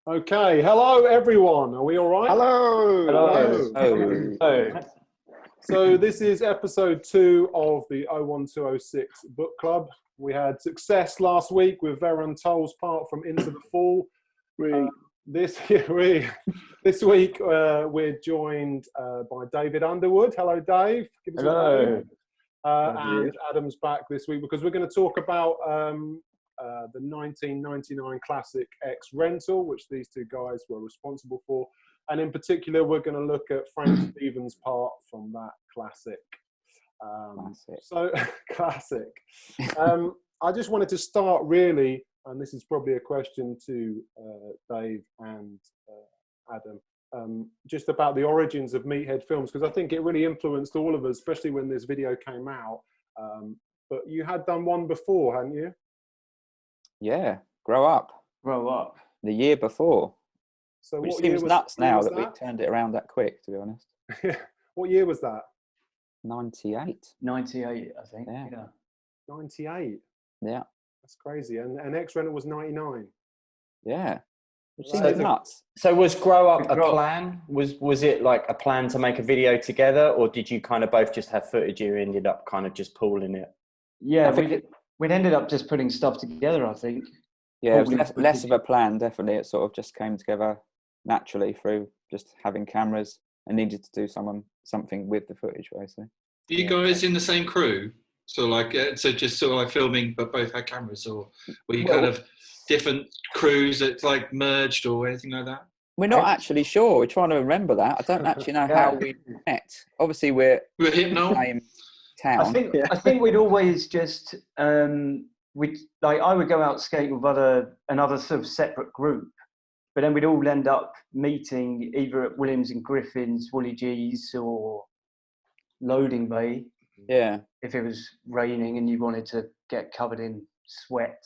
Okay, hello everyone. Are we all right? Hello. Hello. Hello. Oh. So this is episode 2 of the 01206 book club. We had success last week with Veron Toll's part from Into the Fall. This week we're joined by David Underwood. Hello, Dave. Give us Hello. a wave. And Adam's back this week because we're going to talk about the 1999 classic X Rental, which these two guys were responsible for. And in particular, we're going to look at Frank Stevens' part from that classic. Classic. I just wanted to start really, and this is probably a question to Dave and Adam, just about the origins of Meathead films, because I think it really influenced all of us, especially when this video came out. But you had done one before, hadn't you? Yeah, Grow Up. The year before. So Which what year seems was, nuts now that we turned it around that quick, to be honest. What year was that? 98. 98, I think. Yeah. 98. Yeah. That's crazy. And X Rental was 99. Yeah. Which So seems nuts. So was Grow Up a plan? Was it like a plan to make a video together, or did you kind of both just have footage you ended up kind of just pooling it? Yeah, we'd ended up just putting stuff together, I think. Yeah, it was less of a plan, definitely. It sort of just came together naturally through just having cameras and needed to do something with the footage, basically. Are you guys in the same crew? So so just sort of like filming, but both had cameras, or were you kind of different crews that like merged or anything like that? We're not actually sure. We're trying to remember that. I don't actually know how we met. Obviously, we're in the same town. I think we'd always just I would go out skating with another sort of separate group, but then we'd all end up meeting either at Williams and Griffin's, Woolly G's, or Loading Bay. Yeah. If it was raining and you wanted to get covered in sweat.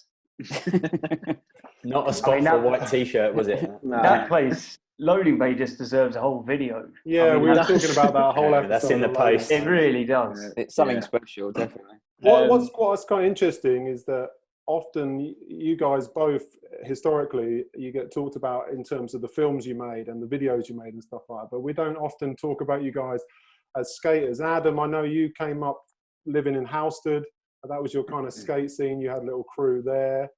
Not a spot for a white t-shirt, was it? No. That place, Loading Bay, just deserves a whole video. Yeah, we were talking about that whole episode. That's in the post. It really does. It's something special, definitely. What's quite interesting is that often you guys both, historically, you get talked about in terms of the films you made and the videos you made and stuff like that, but we don't often talk about you guys as skaters. Adam, I know you came up living in Halstead. That was your kind of skate scene. You had a little crew there.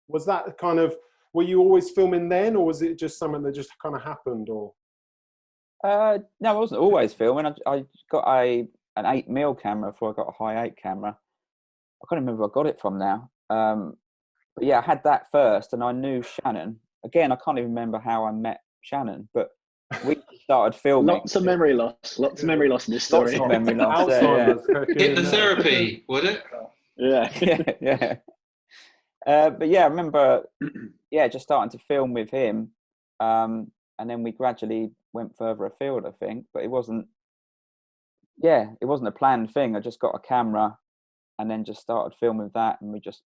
Was that kind of, were you always filming then, or was it just something that just kind of happened? Or no, I wasn't always filming. I got an 8mm camera before I got a high 8 camera. I can't remember where I got it from now. But yeah, I had that first, and I knew Shannon. Again, I can't even remember how I met Shannon, but we started filming. Lots of memory loss. Lots of memory loss in this story. Lots of memory loss. Hypnotherapy, would it? Yeah. But yeah, I remember, just starting to film with him, and then we gradually went further afield, I think. But it wasn't a planned thing. I just got a camera, and then just started filming that, and we just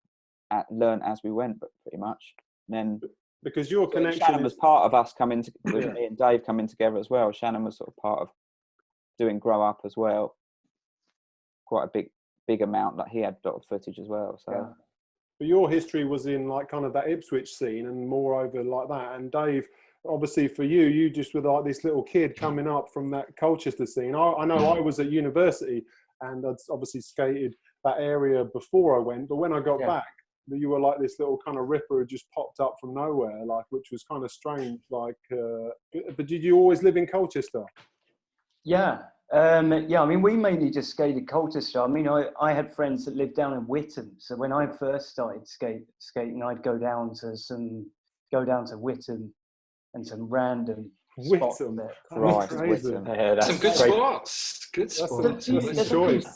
learned as we went, but pretty much. And then because your connection, Shannon was part of us coming with me and Dave coming together as well. Shannon was sort of part of doing Grow Up as well. Quite a big amount. Like he had a lot of footage as well. So, but your history was in like kind of that Ipswich scene and moreover like that. And Dave, obviously for you just were like this little kid coming up from that Colchester scene. I know I was at university and I'd obviously skated that area before I went, but when I got back, you were like this little kind of ripper who just popped up from nowhere, like, which was kind of strange. Like, but did you always live in Colchester? Yeah. I mean, we mainly just skated Colchester. I mean, I had friends that lived down in Witham. So when I first started skating, I'd go down to Witham and some random spots there. Right, Witham. That's some good spots. Good spots. That's a choice.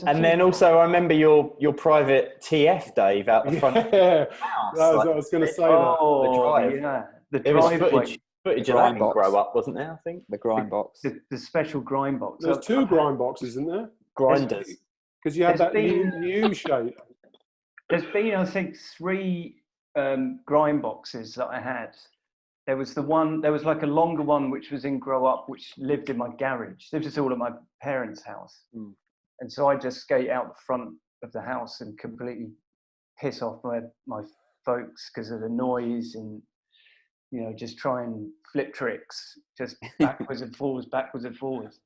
And then also, I remember your private TF, Dave, out the front. Yeah, I was going to say that. The There was driveway. footage of that in Grow Up, wasn't there, I think? The grind box. The special grind box. There's 2 grind boxes, isn't there? Grinders. Because you had that new shape. There's been, I think, 3 grind boxes that I had. There was like a longer one which was in Grow Up, which lived in my garage. This was all at my parents' house. And so I just skate out the front of the house and completely piss off my folks because of the noise. And you know, just try and flip tricks, just backwards and forwards, backwards and forwards.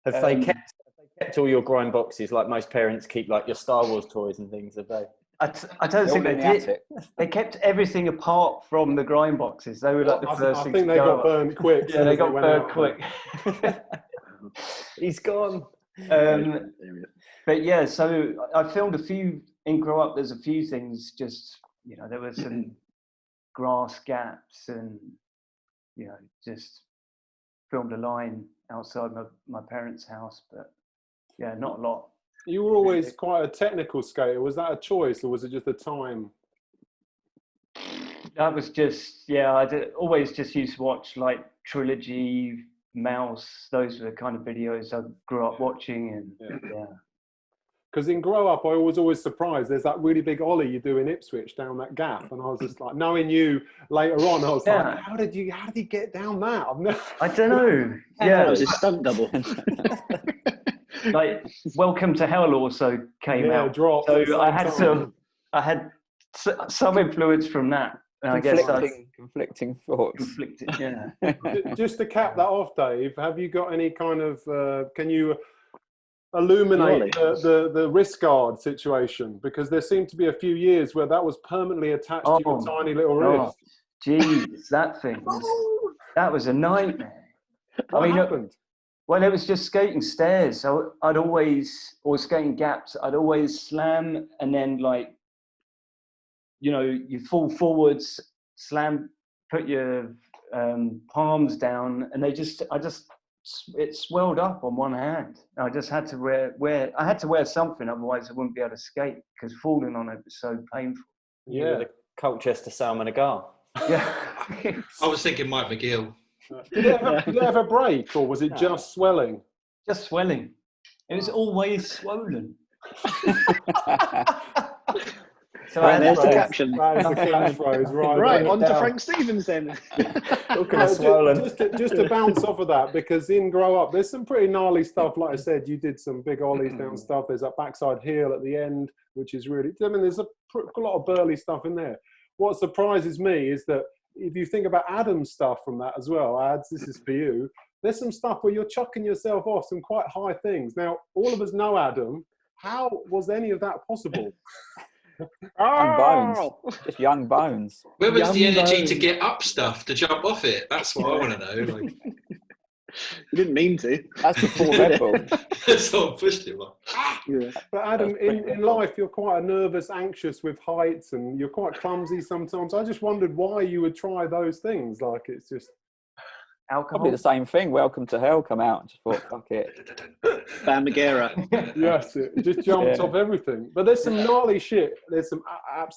Have they kept all your grind boxes like most parents keep like your Star Wars toys and things? Have they? I don't think they did. They kept everything apart from the grind boxes. They were like the first thing to go. I think they got burned quick. Yeah, they got burned quick. He's gone. But yeah, so I filmed a few in Grow Up. There's a few things, just, you know, there were some grass gaps and, you know, just filmed a line outside my parents' house. But yeah, not a lot. You were always quite a technical skater. Was that a choice, or was it just a time? That was just, yeah, always just used to watch like Trilogy, Mouse. Those were the kind of videos I grew up watching. And yeah. Because in Grow Up, I was always surprised. There's that really big ollie you do in Ipswich down that gap, and I was just like, knowing you later on, I was like, how did you get down that? I don't know. Yeah, it was a stunt double. Like Welcome to Hell also came out, dropped so I had some influence from that. And I guess conflicting thoughts. Yeah. Just to cap that off, Dave, have you got any kind of? Can you illuminate the wrist guard situation? Because there seemed to be a few years where that was permanently attached to your tiny little wrist. Jeez, that was a nightmare. What happened? Well, it was just skating stairs. So or skating gaps, I'd always slam and then, like, you know, you fall forwards, slam, put your palms down, and it swelled up on one hand. I just had to wear something, otherwise I wouldn't be able to skate, because falling on it was so painful. Yeah, the Colchester Salmon Agar. Yeah. I was thinking Mike McGill. Did it ever break, or was it just swelling? Just swelling. It was always swollen. So there's the caption. That is the catchphrase, right? Right, on to Frank Stevens then. Just to bounce off of that, because in Grow Up, there's some pretty gnarly stuff. Like I said, you did some big ollies down stuff. There's that backside heel at the end, which is really, I mean, there's a lot of burly stuff in there. What surprises me is that if you think about Adam's stuff from that as well, Ads, this is for you. There's some stuff where you're chucking yourself off some quite high things. Now, all of us know Adam. How was any of that possible? Young bones. Just young bones. Where was the energy to get up stuff, to jump off it? That's what I want to know. Like, you didn't mean to. That's before Red Bull. Someone pushed him off. Yeah. But Adam, in life, you're quite nervous, anxious with heights, and you're quite clumsy sometimes. I just wondered why you would try those things. Like, it's just alcohol. Probably the same thing. Welcome to Hell come out and just thought, fuck it. Bam Margera. Yes, it just jumps off everything. But there's some gnarly shit. There's some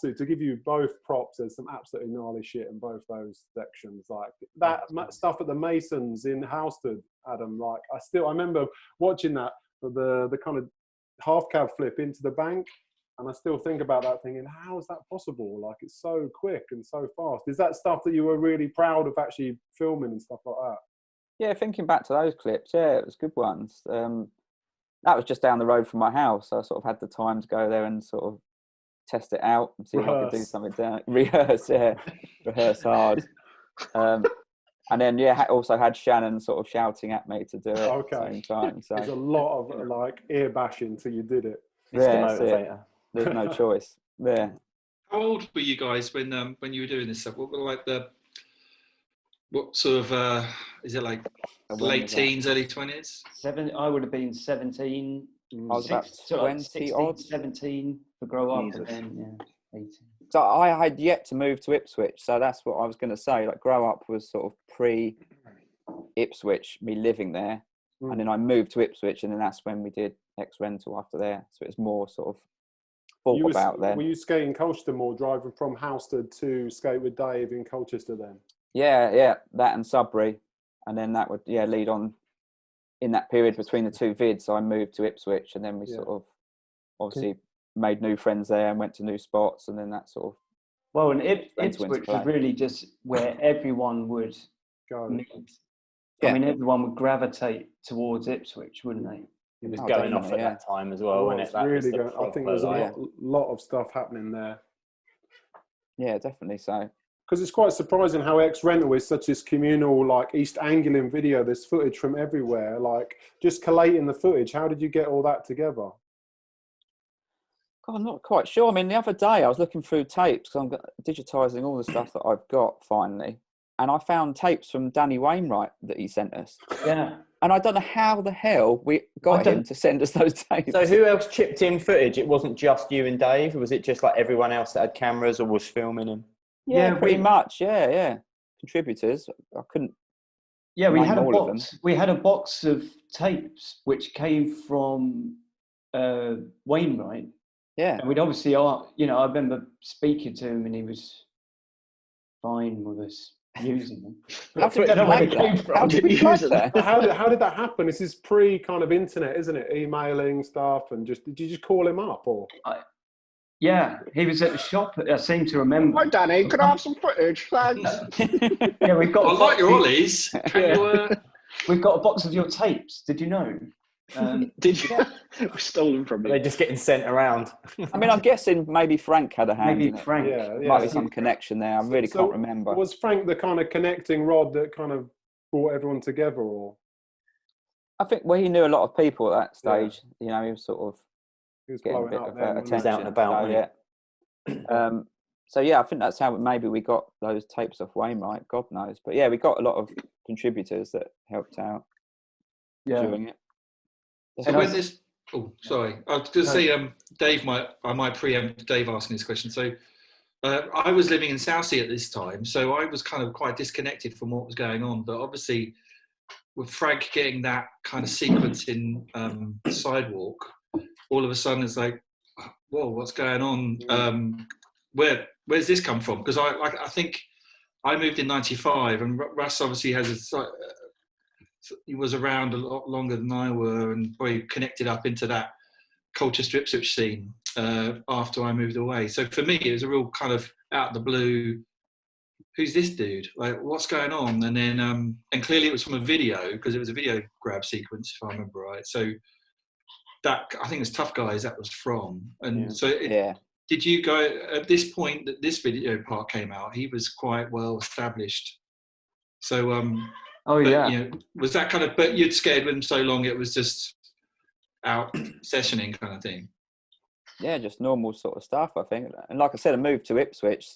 to give you both props, there's some absolutely gnarly shit in both those sections. Like that stuff at the Masons in Housestead, Adam. Like I remember watching that, the kind of half cab flip into the bank. And I still think about that thinking, how is that possible? Like, it's so quick and so fast. Is that stuff that you were really proud of actually filming and stuff like that? Yeah, thinking back to those clips, it was good ones. That was just down the road from my house. So I sort of had the time to go there and sort of test it out and see if I could do something down. Rehearse hard. And then, also had Shannon sort of shouting at me to do it at the same time. So there's a lot of, like, ear bashing till you did it. There's no choice. Yeah. How old were you guys when you were doing this stuff? What were what sort of is it like late teens, early 20s? I would have been 17. I was about 20 odd. 17 for Grow Up, and then 18. So I had yet to move to Ipswich, so that's what I was going to say. Like Grow Up was sort of pre-Ipswich, me living there, and then I moved to Ipswich, and then that's when we did X Rental after there. So it's more sort of thought about then. Were you skating Colchester more, driving from Housestead to Skate with Dave in Colchester then? Yeah, that and Sudbury, and then that would lead on. In that period between the two vids, I moved to Ipswich, and then we sort of obviously made new friends there and went to new spots, and then that sort of. Well, and Ipswich was really just where everyone would meet. Yeah. I mean, everyone would gravitate towards Ipswich, wouldn't they? It was going off at that time as well, wasn't it? I think there's a lot of stuff happening there. Yeah, definitely so. Because it's quite surprising how X-Rental is such this communal, like East Anglian video. There's footage from everywhere, like just collating the footage. How did you get all that together? God, I'm not quite sure. I mean, the other day I was looking through tapes because I'm digitising all the stuff that I've got finally, and I found tapes from Danny Wainwright that he sent us. Yeah. And I don't know how the hell we got him to send us those tapes. So who else chipped in footage? It wasn't just you and Dave? Or was it just like everyone else that had cameras or was filming them? Yeah, pretty much. Yeah. Contributors. I couldn't. Yeah, we had a all of them. box. We had a box of tapes which came from Wainwright. Yeah. And we'd obviously, I remember speaking to him, and he was fine with us using them. How did we use that? How did that happen? This is pre kind of internet, isn't it? Emailing stuff, and did you just call him up or? Yeah, he was at the shop. I seem to remember. Hi, Danny. Could I have some footage? Thanks. Yeah, we've got. I like your ollies. We've got a box of your tapes. Did you know? Did you? It was stolen from me. They're just getting sent around. I mean, I'm guessing maybe Frank had a hand. Maybe in it. Frank. Yeah. Might be some connection there. I really can't remember. Was Frank the kind of connecting rod that kind of brought everyone together, or? I think he knew a lot of people at that stage. Yeah. You know, he was sort of getting a bit of attention. Out and about. So yeah, I think that's how maybe we got those tapes off Wainwright. God knows, but yeah, we got a lot of contributors that helped out during it. So when this, sorry, I was going to say, Dave I might preempt Dave asking this question. So I was living in Southsea at this time, so I was kind of quite disconnected from what was going on. But obviously, with Frank getting that kind of sequence in Sidewalk, all of a sudden it's like, whoa, what's going on? Where's this come from? Because I think I moved in '95, and Russ obviously has he was around a lot longer than I were, and probably connected up into that culture strip switch scene after I moved away. So for me, it was a real kind of out of the blue, who's this dude? Like, what's going on? And then, and clearly it was from a video, because it was a video grab sequence, if I remember right. So that, I think it was Tough Guys that was from. And did you go, at this point that this video part came out, he was quite well established. So, was that kind of, but you'd scared with him so long, it was just out sessioning kind of thing? Yeah, just normal sort of stuff, I think. And like I said, I moved to Ipswich,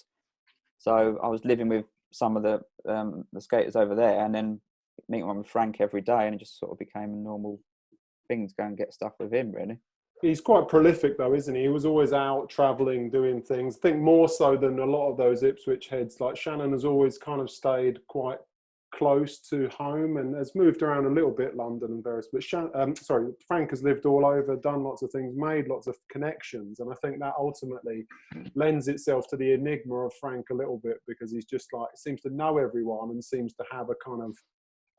so I was living with some of the skaters over there, and then meeting with Frank every day, and it just sort of became a normal thing to go and get stuff with him, really. He's quite prolific though, isn't he? He was always out travelling, doing things. I think more so than a lot of those Ipswich heads. Like Shannon has always kind of stayed quite close to home and has moved around a little bit, London and various, but Frank has lived all over, done lots of things, made lots of connections, and I think that ultimately lends itself to the enigma of Frank a little bit, because he's just like, seems to know everyone and seems to have a kind of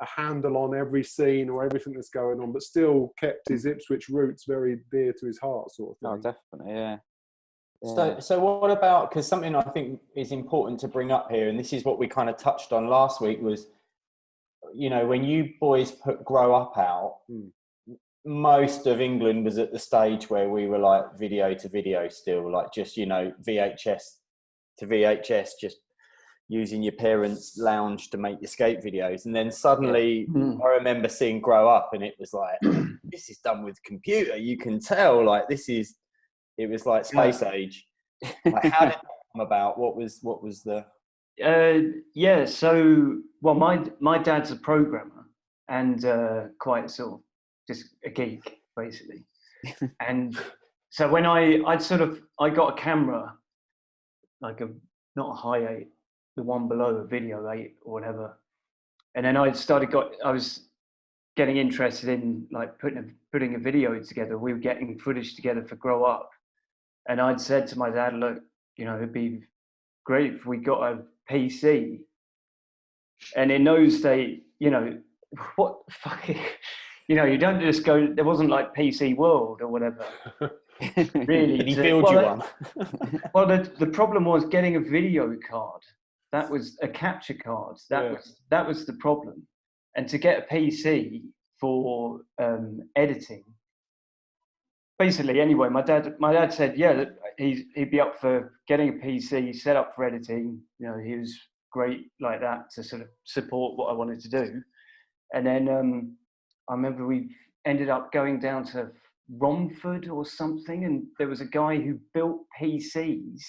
a handle on every scene or everything that's going on, but still kept his Ipswich roots very dear to his heart, sort of thing. Oh, definitely, yeah. So what about, because something I think is important to bring up here, and this is what we kind of touched on last week, was, you know, when you boys put Grow Up out, most of England was at the stage where we were like video to video still, like just, you know, VHS to VHS, just using your parents' lounge to make your skate videos. And then suddenly I remember seeing Grow Up, and it was like, this is done with computer. You can tell, like, it was like space age. Like, how did that come about? What was the... So, well, my dad's a programmer and quite sort of just a geek, basically. And so when I got a camera, like not a high 8, the one below a video 8 or whatever. And then I was getting interested in like putting a video together. We were getting footage together for Grow Up. And I'd said to my dad, look, you know, it'd be great if we got a PC. And in those days, you know, what fucking, you know, you don't just go, there wasn't like PC World or whatever. Really. Did he build you one? Well, the problem was getting a video card. That was a capture card. That was the problem. And to get a PC for editing, basically, anyway, my dad said, yeah, that he'd be up for getting a PC set up for editing. You know, he was great like that to sort of support what I wanted to do. And then I remember we ended up going down to Romford or something, and there was a guy who built PCs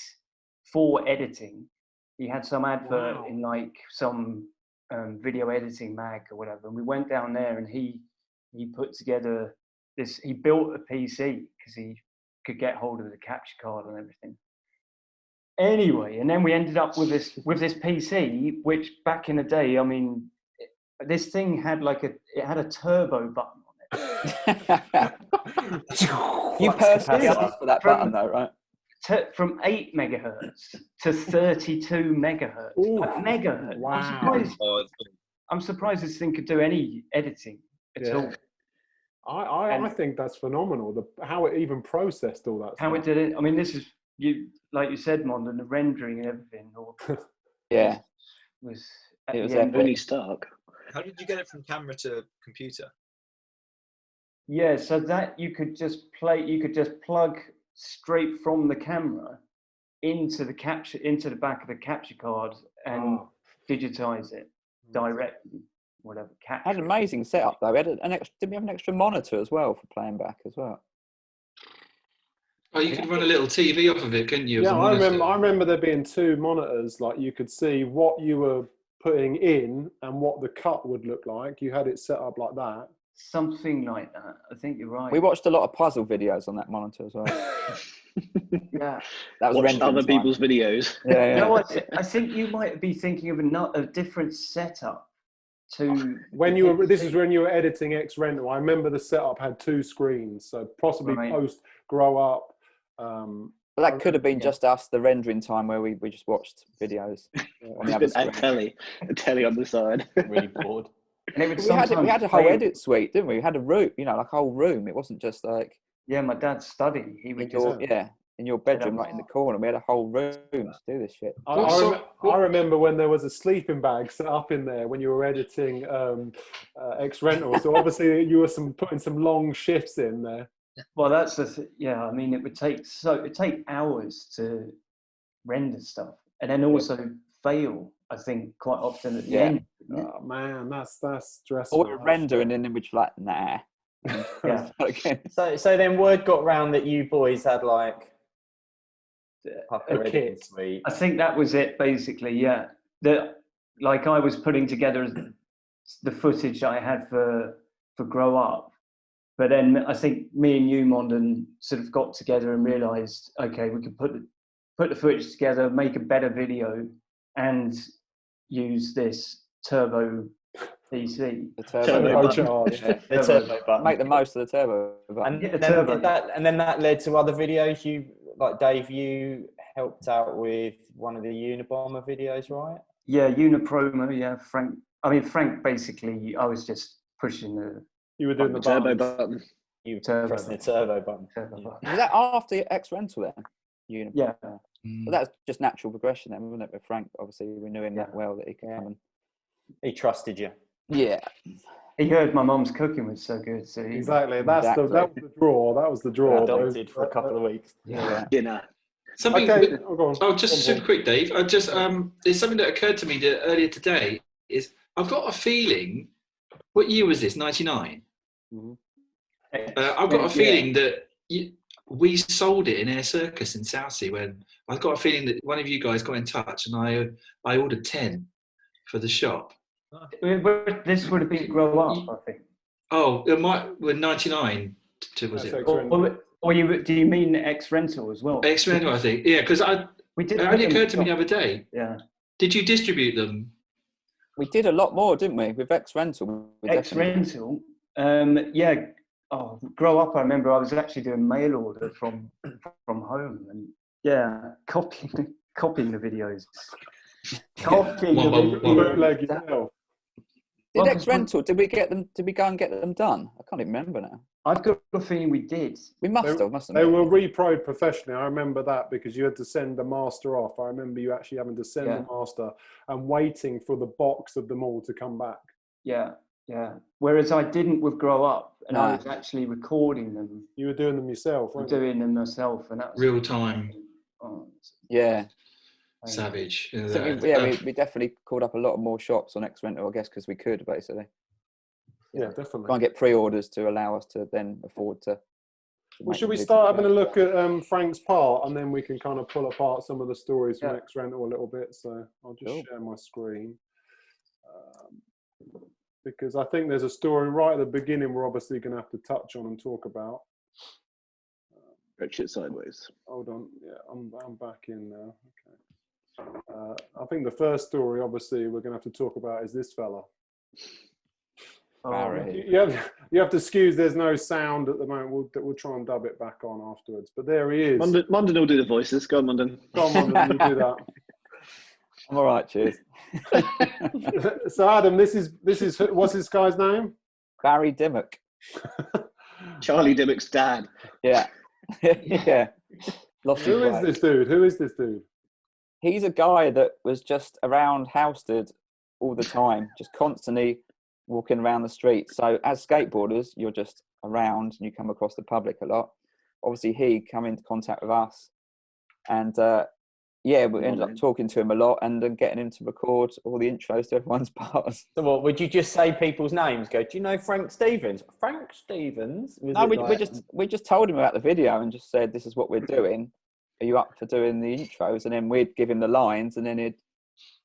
for editing. He had some advert in like some video editing mag or whatever, and we went down there, and he put together this. He built a PC because he could get hold of the capture card and everything. Anyway, and then we ended up with this PC, which back in the day, I mean, this thing had it had a turbo button on it. You personally asked for that button though, right? From 8 megahertz to 32 megahertz. Megahertz. Wow. I'm surprised this thing could do any editing at all. I think that's phenomenal. How it even processed all that. How stuff. it did it. I mean, this is like you said, Mondon, the rendering and everything. Yeah. Was Really stark. How did you get it from camera to computer? Yeah, so that you could just plug straight from the camera into the back of the capture card and digitize it directly. Whatever. Had an amazing setup though. We had did we have an extra monitor as well for playing back as well? Oh, you could run a little TV off of it, couldn't you? Yeah, I remember there being 2 monitors. Like you could see what you were putting in and what the cut would look like. You had it set up like that. Something like that. I think you're right. We watched a lot of puzzle videos on that monitor as well. Yeah, that was watched other people's videos. Yeah. You know what? I think you might be thinking of a different setup. When you were, this is when you were editing X Rental. I remember the setup had 2 screens, so possibly post grow up. But that could have been just us, the rendering time where we just watched videos on the other screen. A telly on the side. Really bored. And we had a whole edit suite, didn't we? We had a room, like a whole room. It wasn't just like my dad's study. He would in your bedroom, right in the corner. We had a whole room to do this shit. I remember when there was a sleeping bag set up in there when you were editing X Rental. So obviously you were putting some long shifts in there. Well, that's I mean, it would take hours to render stuff, and then also fail. I think quite often at the end. Oh man, that's stressful. Or render and then which like nah. Yeah. So then word got round that you boys had like a kit. Suite. I think that was it basically. Yeah, like I was putting together the footage I had for Grow Up. But then I think me and you, Mondon, sort of got together and realised, okay, we could put the footage together, make a better video, and use this turbo PC. The turbo charge. The turbo button. Make the most of the turbo button. And then that led to other videos. You, like Dave, you helped out with one of the Unabomber videos, right? Yeah, Unipromo. Yeah, Frank. Basically, I was just pushing the. You were doing the turbo button. You were pressing the turbo button. Was that after X Rental then? Yeah. Well, that's just natural progression then, wasn't it? With Frank, obviously, we knew him that well that he could come and. He trusted you. Yeah. He heard my mum's cooking was so good. So exactly. That was the draw. That was the draw. Adopted for a couple of weeks. Yeah. Dinner. Something. Okay. Go on. Just super quick, Dave. There's something that occurred to me earlier today. Is I've got a feeling. What year was this? 99. Mm-hmm. I've got a feeling that we sold it in Air Circus in Southsea. When I've got a feeling that one of you guys got in touch, and I ordered 10 for the shop. This would have been Grow Up, I think. Oh, it might. With 99, was it? Do you mean X Rental as well? X Rental, I think. Yeah, because it only occurred to me the other day. Yeah. Did you distribute them? We did a lot more, didn't we? With X Rental. X Rental. Yeah. Oh, Grow Up. I remember I was actually doing mail order from home, and copying the videos. Did X Rental? Did we go and get them done? I can't even remember now. I've got a feeling we did. We mustn't They have. were reproed professionally. I remember that because you had to send the master off. I remember you actually having to send the master and waiting for the box of them all to come back. Yeah. Yeah. Whereas I didn't with Grow Up, and I No. was actually recording them. You were doing them yourself, I'm weren't you? doing them myself, and that was Real time. Oh, Yeah. Savage. So we definitely called up a lot more shops on X Rental, I guess, because we could basically. Yeah, definitely. Try and get pre-orders to allow us to then afford to. Well, should we start having a look at Frank's part, and then we can kind of pull apart some of the stories from X Rental a little bit. So I'll just share my screen. Because I think there's a story right at the beginning we're obviously going to have to touch on and talk about. Stretch it sideways. Hold on, yeah, I'm back in now. Okay. I think the first story, obviously, we're going to have to talk about is this fella. Barry. You have to excuse. There's no sound at the moment. We'll try and dub it back on afterwards. But there he is. Munden will do the voices. Go on, Munden. Go on, Munden, you do that. I'm all right, cheers. So Adam, this is what's this guy's name? Barry Dimmock. Charlie Dimmock's dad. Yeah. Yeah. Who is this dude? Who is this dude? He's a guy that was just around Halstead all the time, just constantly walking around the street. So as skateboarders, you're just around and you come across the public a lot. Obviously, he come into contact with us, and we ended up talking to him a lot and then getting him to record all the intros to everyone's parts. So what, would you just say people's names? Go, do you know Frank Stevens? Frank Stevens? No, we just told him about the video and just said, this is what we're doing. Are you up for doing the intros? And then we'd give him the lines, and then he'd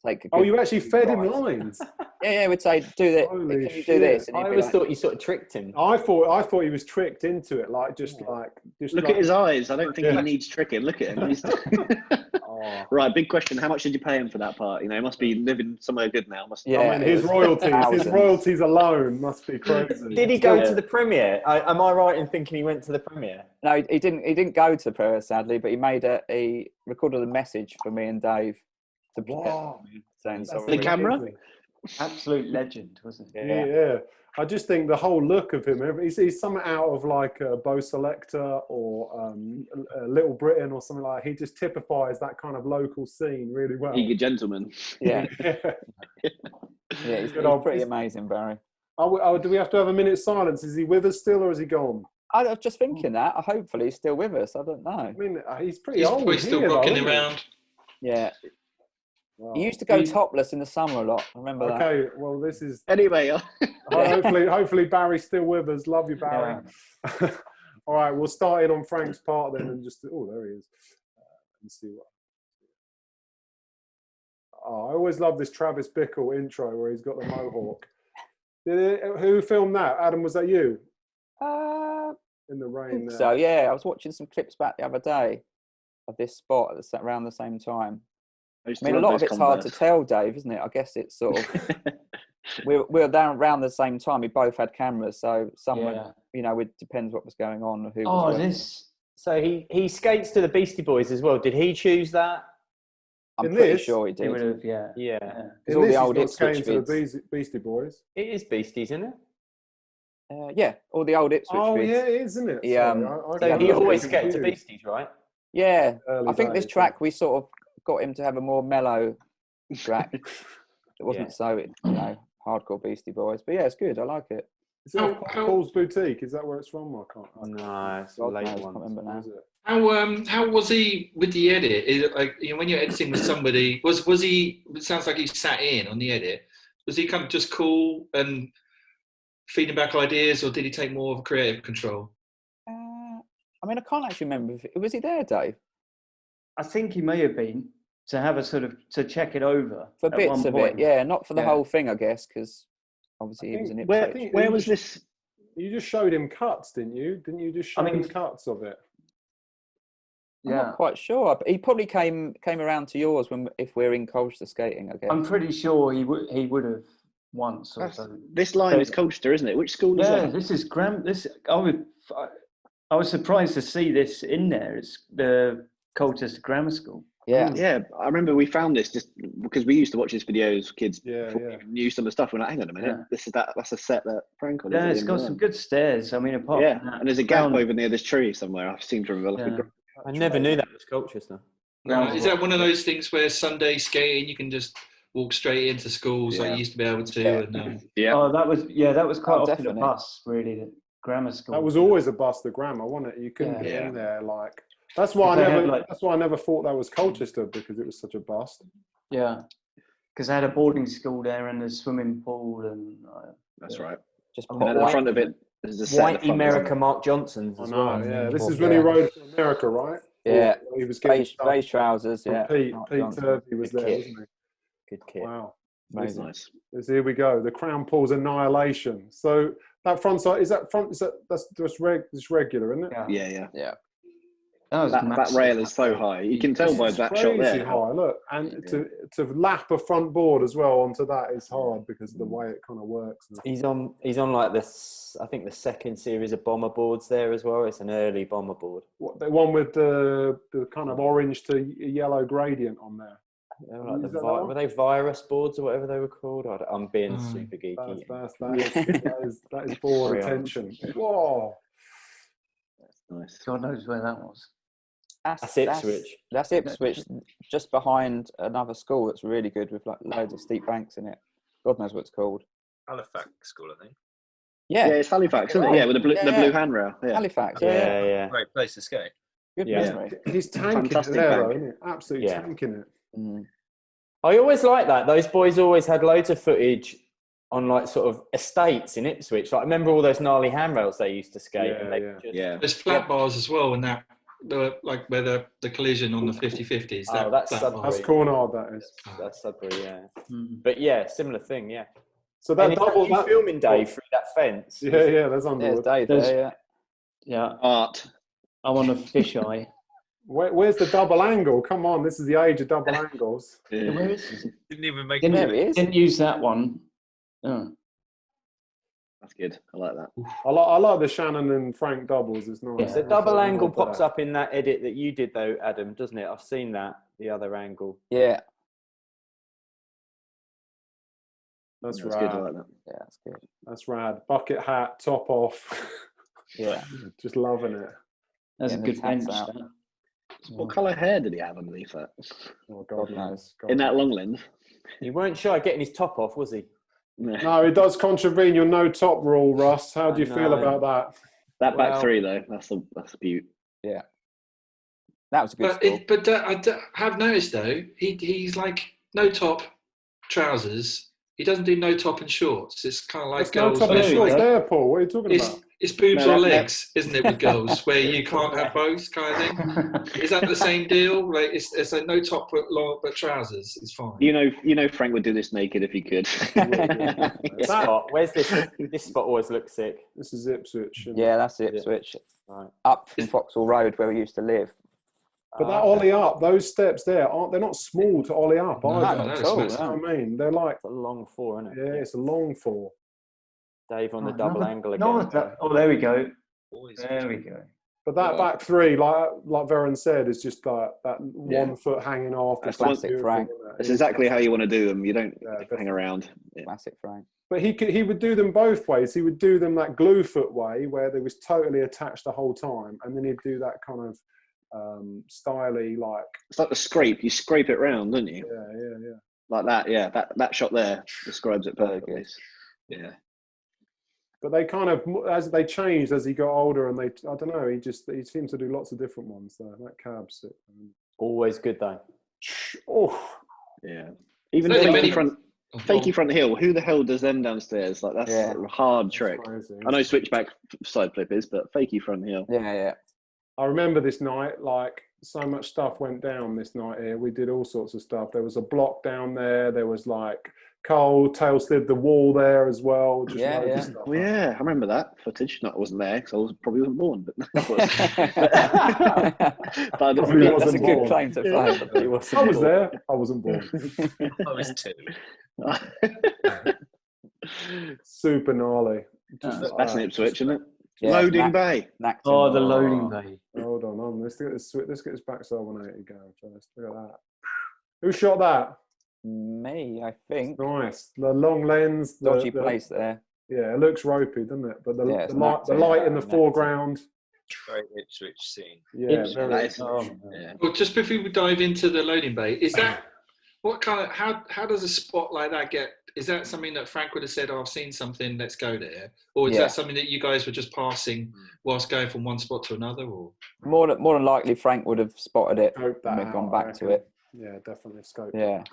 take a good you actually fed him lines? Yeah, we'd say, do this. Can you do this? And I always thought you sort of tricked him. I thought he was tricked into it, just look at his eyes. I don't think he needs tricking. Look at him. Right, big question. How much did you pay him for that part? You know, he must be living somewhere good now. I mean, his royalties alone must be crazy. Did he go to the premiere? Am I right in thinking he went to the premiere? No, he didn't. He didn't go to the premiere, sadly, but he recorded a message for me and Dave to saying sorry. The camera? Absolute legend, wasn't he? Yeah. I just think the whole look of him, he's something out of like Bo Selector or Little Britain or something like that. He just typifies that kind of local scene really well. Eager gentleman. Yeah. He's pretty amazing, Barry. Do we have to have a minute's silence? Is he with us still, or is he gone? I was just thinking that. Hopefully he's still with us. I don't know. I mean, he's pretty old. He's still rocking around. Yeah. Wow. He used to go topless in the summer a lot. I remember that. Okay, well, this is... Anyway. hopefully Barry's still with us. Love you, Barry. Yeah. All right, we'll start in on Frank's part then and just... Oh, there he is. Let's see what... I always love this Travis Bickle intro where he's got the mohawk. Who filmed that? Adam, was that you? In the rain there. So, yeah, I was watching some clips back the other day of this spot around the same time. I mean, a lot of it's hard to tell, Dave, isn't it? I guess it's sort of... we're down around the same time. We both had cameras, so someone, it depends what was going on. Or who was So he skates to the Beastie Boys as well. Did he choose that? I'm pretty sure he did. He would have, yeah. It's all the old Ipswich to the Beastie Boys. It is Beasties, isn't it? Yeah, all the old Ipswich vids. Yeah, it is, isn't it? So he always skated to Beasties, right? Yeah, I think this track we sort of got him to have a more mellow track. It wasn't so hardcore Beastie Boys, but yeah, it's good. I like it. Is it Paul's Boutique? Is that where it's from? I can't. No, it's a late one. I can't remember now. How was he with the edit? Is it like, when you're editing with somebody, was he? It sounds like he sat in on the edit. Was he kind of just cool and feeding back ideas, or did he take more of a creative control? I mean, I can't actually remember. Was he there, Dave? I think he may have been, to have a sort of, to check it over. For bits of it, yeah. Not for the whole thing, I guess, because obviously he was in it. Where was this? You just showed him cuts, didn't you? Didn't you just show him cuts of it? I'm not quite sure. He probably came around to yours if we're in Colchester skating, I guess. I'm pretty sure he would have once or so. This line is Colchester, isn't it? Which school is that? Yeah, this is I was surprised to see this in there. It's the Colchester Grammar School. Yeah. Yeah, I remember we found this just because we used to watch these videos, kids before we even knew some of the stuff. We're like, hang on a minute, that's a set that Frank on. Yeah, it's got some good stairs. I mean, apart from that, and there's a gap over near this tree somewhere. I seem to remember. I never knew that was Colchester. Is that one of those things where Sunday skating you can just walk straight into schools like you used to be able to. Yeah. And Oh, that was quite often definitely. a bus, really. The grammar school. That was always a bus, the grammar, wasn't it? You couldn't get in there like. That's why that's why I never thought that was Colchester, because it was such a bust. Yeah, because I had a boarding school there and a swimming pool, and That's right. Just And then in front of it, there's a set White at the front, America Mark Johnson's as well. Yeah, this is when he rode for America, right? Yeah, He was getting beige trousers. Yeah, Pete Johnson. Turvey was Good there, kid. wasn't he? Good kid. Wow. Amazing. Nice. Here we go. The Crown Paul's Annihilation. So that front side that's just regular, isn't it? Yeah. that That rail is so high. You can tell by that shot there. High. Look, and to lap a front board as well onto that is hard because of the way it kind of works. He's on like this. I think the second series of bomber boards there as well. It's an early bomber board. What the one with the kind of orange to yellow gradient on there? They were like were they virus boards or whatever they were called? I'm being super geeky. That is board attention. Whoa. That's nice. God knows where that was. That's Ipswich. That's Ipswich, just behind another school that's really good with like loads of steep banks in it. God knows what it's called. Halifax School, I think. Yeah, it's Halifax, isn't it? Yeah, with the blue handrail. Yeah. Halifax. Yeah. Great place to skate. Good memory. He's tanking Fantastic it there, bank. though, isn't it? Absolutely tanking it. Mm. I always like that. Those boys always had loads of footage on like sort of estates in Ipswich. Like I remember all those gnarly handrails they used to skate. There's flat bars as well, and that like where the collision on the 50/50s. That's Cornard. That is. That's Sudbury, yeah. But yeah, similar thing, yeah. So that double you filming Dave through that fence. Yeah, that's on There's board. Dave there, Yeah. Art. I'm on a fisheye. Where's the double angle? Come on, this is the age of double angles. Yeah. Where is it? Didn't even make There it is. Didn't use that one. Oh. That's good. I like that. I like the Shannon and Frank doubles. It's nice. The double angle pops up in that edit that you did though, Adam, doesn't it? I've seen that, the other angle. Yeah. That's Good. rad. I like that. Yeah, that's good. That's rad. Bucket hat, top off. Yeah. Just loving it. That's a Yeah, good the tats bench. out. That. What colour hair did he have underneath that? Oh, God knows. In that long lens? He weren't shy getting his top off, was he? No, it does contravene your no top rule, Russ. How do you feel about that? That back three though, that's a beaut. Yeah. That was a good score. But I have noticed though, he's like no top, trousers. He doesn't do no top and shorts. It's kind of like There's girls. no top and shorts there, Paul. What are you talking about? It's boobs or legs, isn't it, with girls, where you can't have both, kind of thing. Is that the same deal? Like it's a no top but long, but trousers is fine. You know, Frank would do this naked if he could. Spot. Where's this? This spot always looks sick. This is Ipswich. Yeah, that's Ipswich. Right. Up from Vauxhall Road where we used to live. But that ollie up, those steps there, they're not small to ollie up either. No, You know what I mean? They're like It's a long four, isn't it? yeah, it's a long four. Dave on the double angle again. Oh, there we go. Always. There we go. But that back three, like Varen said, is just like that 1 foot hanging off. That's It's classic beautiful, Frank. isn't it? That's exactly how you want to do them. You don't hang around. Yeah. Classic Frank. But he would do them both ways. He would do them that glue foot way, where they was totally attached the whole time, and then he'd do that kind of styly, like It's like the scrape. You scrape it round, don't you? yeah. Like that. Yeah, that shot there describes it perfectly. Yeah. But they kind of, as they changed as he got older, and I don't know, he seems to do lots of different ones. So that cab's it. Always good though. Oh Yeah. Even There's fakey front hill. Who the hell does them downstairs? Like that's a hard trick. crazy. I know switchback side flip is, but fakey front hill. Yeah. I remember this night, like so much stuff went down this night here. We did all sorts of stuff. There was a block down there. There was like Cole tail slid the wall there as well. Just loads of stuff. Oh, yeah, I remember that footage. No, I wasn't there because probably wasn't born. But That's a good claim to fame. I was there. I wasn't born. I was 2. Super gnarly. That's an Ipswich, isn't it? Yeah, Loading bay. Oh, the loading bay. Hold on. Let's get this backside 180 going first. Look at that. Who shot that? Me, I think. Nice. The long lens. Dodgy place there. Yeah, it looks ropey, doesn't it? But the it's light in the Meathead. foreground. Very Ipswich scene. Yeah, Ipswich. very. That is, Oh, yeah. Well, just before we dive into the loading bay, is that What kind of how does a spot like that get? Is that something that Frank would have said, "Oh, I've seen something, let's go there," or is that something that you guys were just passing whilst going from one spot to another? Or more than likely, Frank would have spotted it and we've gone back to it. Yeah, definitely scope. Yeah.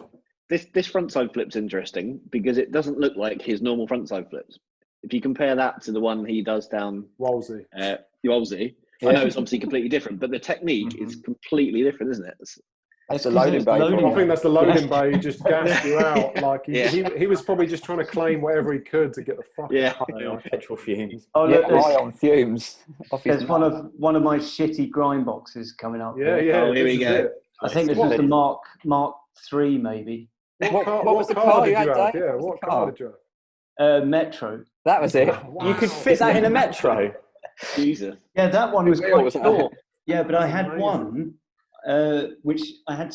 This frontside flip's interesting because it doesn't look like his normal frontside flips. If you compare that to the one he does down Wolsey, I know it's obviously completely different, but the technique is completely different, isn't it? That's the loading bay. I think that's the loading bay. He just gassed you out. Like he was probably just trying to claim whatever he could to get the fuck out. On petrol fumes. Oh, look, high on fumes. there's one of my shitty grind boxes coming up. Yeah. Oh, here we go. I think this was the Mark III, maybe. What was the car you had, Dave? Yeah, what car did you have? Metro. That was it. Wow. You could fit that in a Metro. Jesus. Yeah, that one was quite was short. Yeah, but I had Amazing. one which I had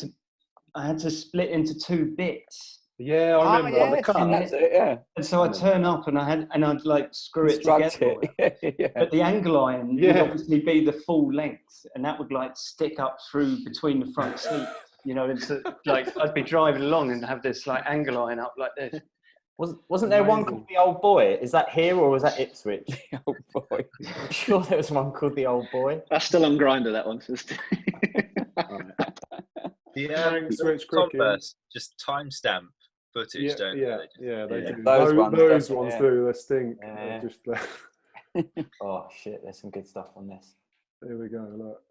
to split into 2 bits. Yeah, I remember. yeah, that's it, yeah. And so I'd turn up and I'd like screw it Struck together. it. Yeah. But the angle iron would obviously be the full length, and that would like stick up through between the front seats, you know. And so like I'd be driving along and have this like angle iron up like this. Wasn't there one called the Old Boy? Is that here or was that Ipswich? Oh boy. I'm sure there was one called the Old Boy. That's still on Grinder, that one. The Switch cricket. Converse just timestamp footage, don't they? Yeah, they do. Those ones Those definitely, ones yeah. do. They stink. Yeah. They're just Oh shit, there's some good stuff on this. there we go. Look.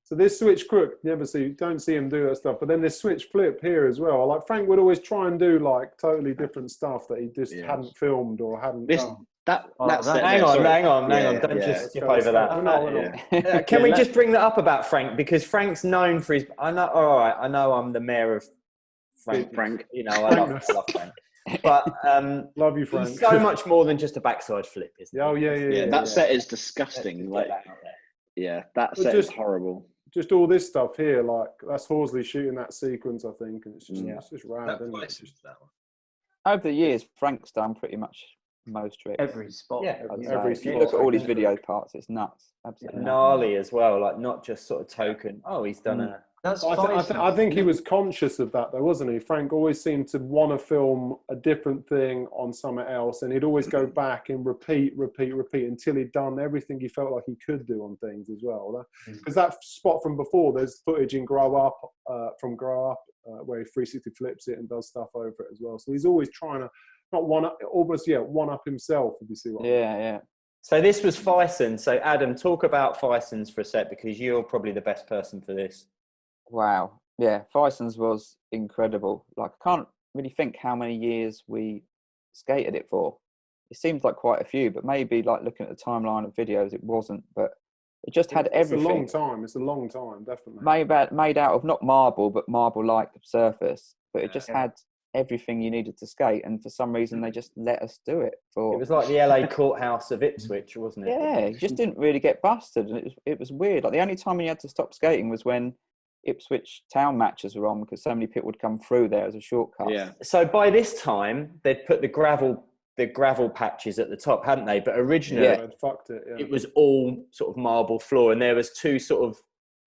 So this switch crook, don't see him do that stuff. But then this switch flip here as well. Like Frank would always try and do like totally different stuff that he just hadn't filmed or hadn't done. Hang on. Don't just skip over that. Can we just bring that up about Frank? Because Frank's known for his. I know I'm the mayor of Frank. You know, I love Frank. But love you, Frank. He's so much more than just a backside flip, isn't he? Oh yeah. That set is disgusting. Like, that set is horrible. Just all this stuff here, like that's Horsley shooting that sequence, I think, and it's just rad. Isn't it? Over the years, Frank's done pretty much most tricks. Every spot. Yeah, every if you look at all his video parts, it's nuts. Absolutely gnarly as well, like not just sort of token. Oh, he's done a. That's I think he was conscious of that, though, wasn't he? Frank always seemed to want to film a different thing on something else, and he'd always go back and repeat until he'd done everything he felt like he could do on things as well. Because that spot from before, there's footage in Grow Up, where he 360 flips it and does stuff over it as well. So he's always trying to one up himself, if you see what I mean. Yeah. So this was Fison. So Adam, talk about Fison's for a sec, because you're probably the best person for this. Wow. Yeah, Fison's was incredible. Like, I can't really think how many years we skated it for. It seems like quite a few, but maybe like looking at the timeline of videos, it wasn't. But it just had everything. It's a long time, definitely. Made out of not marble, but marble-like surface. But it just had everything you needed to skate, and for some reason they just let us do it. It was like the LA courthouse of Ipswich, wasn't it? Yeah, you just didn't really get busted, and it was weird. Like the only time you had to stop skating was when Ipswich town matches were on, because so many people would come through there as a shortcut. Yeah. So by this time they'd put the gravel patches at the top, hadn't they? But originally it was all sort of marble floor, and there was two sort of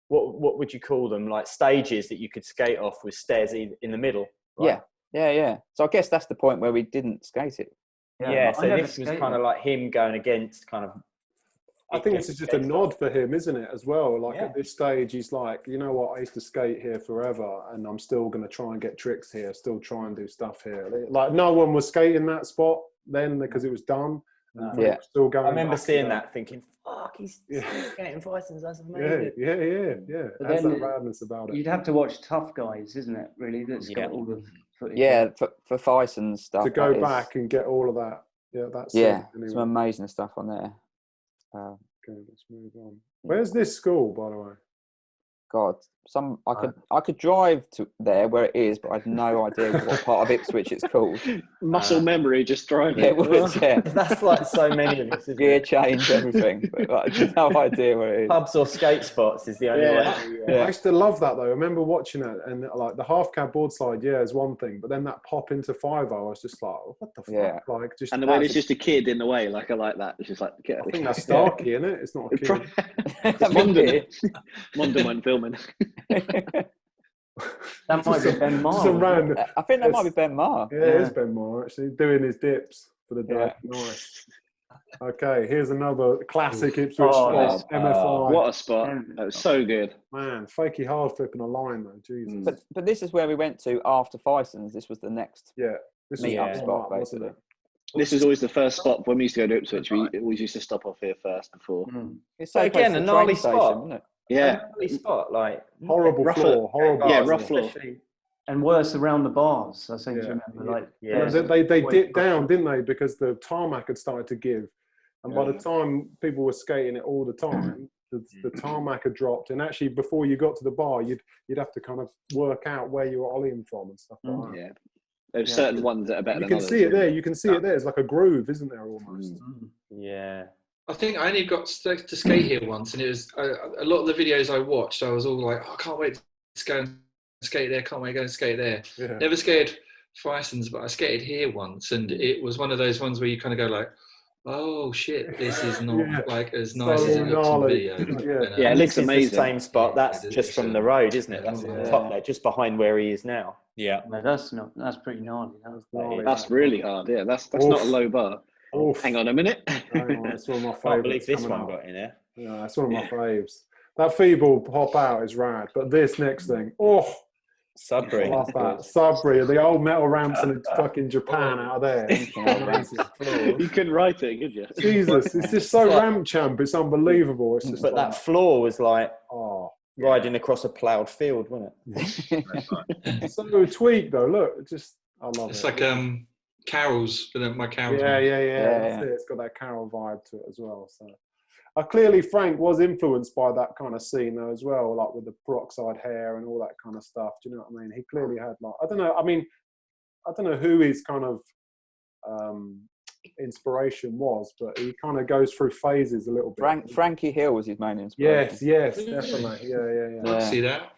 what would you call them, like stages that you could skate off with stairs in the middle. Right? Yeah. So I guess that's the point where we didn't skate it. Yeah, so this was kind of like him going against kind of. I think it's just a nod for him, isn't it, as well? Like at this stage, he's like, you know what, I used to skate here forever, and I'm still going to try and get tricks here, still try and do stuff here. Like no one was skating that spot then because it was done. And still going. I remember seeing that, thinking, "Fuck, he's skating Fison's. That's amazing." Yeah. That's that madness about it. You'd have to watch Tough Guys, isn't it? Really, that's got all the footage. Yeah, for Fison's stuff. To go back and get all of that. Yeah, that's anyway. Some amazing stuff on there. Okay, let's move on. Where's this school, by the way? God, I could drive to there where it is, but I had no idea what part of Ipswich it's called. Muscle memory, just driving. Yeah, it was, That's like so many of us. Gear change, everything, but I had no idea where it is. Pubs or skate spots is the only way. I used to love that though. I remember watching it, and like the half cab board slide, is one thing, but then that pop into 5-0, I was just like, what the fuck? Like, just and the way there's just a kid in the way, like I like that. It's just like, I think that's Starkey, isn't it? It's not a kid. Mondon went filming. That might be Ben Maher. Just a random. I think that might be Ben Maher. Yeah, it is Ben Maher actually doing his dips for the day. Nice. Okay, here's another classic Ipswich spot. MFI. What a spot! That was so good. Man, fakey hard flipping a line though. Jesus. But this is where we went to after Fison's. This was the next This meet up was spot, wasn't basically. it? This was always the first stop when we used to go to Ipswich. We always used to stop off here first before. It's So so again, close to a the gnarly train station, spot. isn't it? Yeah, A gnarly spot, like Horrible floor. Horrible. yeah, rough floor. And worse around the bars, I seem to remember. Like, They dipped down, didn't they? Because the tarmac had started to give. And by the time people were skating it all the time, the tarmac had dropped. And actually, before you got to the bar, you'd have to kind of work out where you were ollieing from and stuff like that. Yeah, there's certain ones that are better. You can see it there. You can see it there. It's like a groove, isn't there? Almost. Yeah. I think I only got to skate here once, and it was a lot of the videos I watched. I was all like, "Oh, I can't wait to go and skate there. Can't wait to go and skate there." Yeah. Never skated Fison's, but I skated here once, and it was one of those ones where you kind of go like, "Oh shit, this is not like as nice as it looks on video." Yeah, it looks amazing. The same spot. That's just from the road, isn't it? That's on the top there, just behind where he is now. Yeah. No, that's pretty gnarly. That's really hard. Yeah, that's not a low bar. Oof. Hang on a minute. That's one of my favourites. I can't believe this coming one up. got in there. Yeah, that's one of my faves. That feeble pop out is rad, but this next thing, Sudbury. I love that. Sudbury, the old metal ramps in fucking Japan out of there. You couldn't write it, could you? Jesus, it's just so ramp champ. It's unbelievable. It's just But that floor was like riding across a ploughed field, wasn't it? so tweaked though. Look, I love it. It's like Carol's, my Carol's. Yeah. That's it. It's got that Carol vibe to it as well. So, clearly Frank was influenced by that kind of scene though as well, like with the peroxide hair and all that kind of stuff. Do you know what I mean? He clearly had like, I don't know who his kind of inspiration was, but he kind of goes through phases a little bit. Frankie Hill was his main inspiration. Yes, definitely. Yeah. I see that.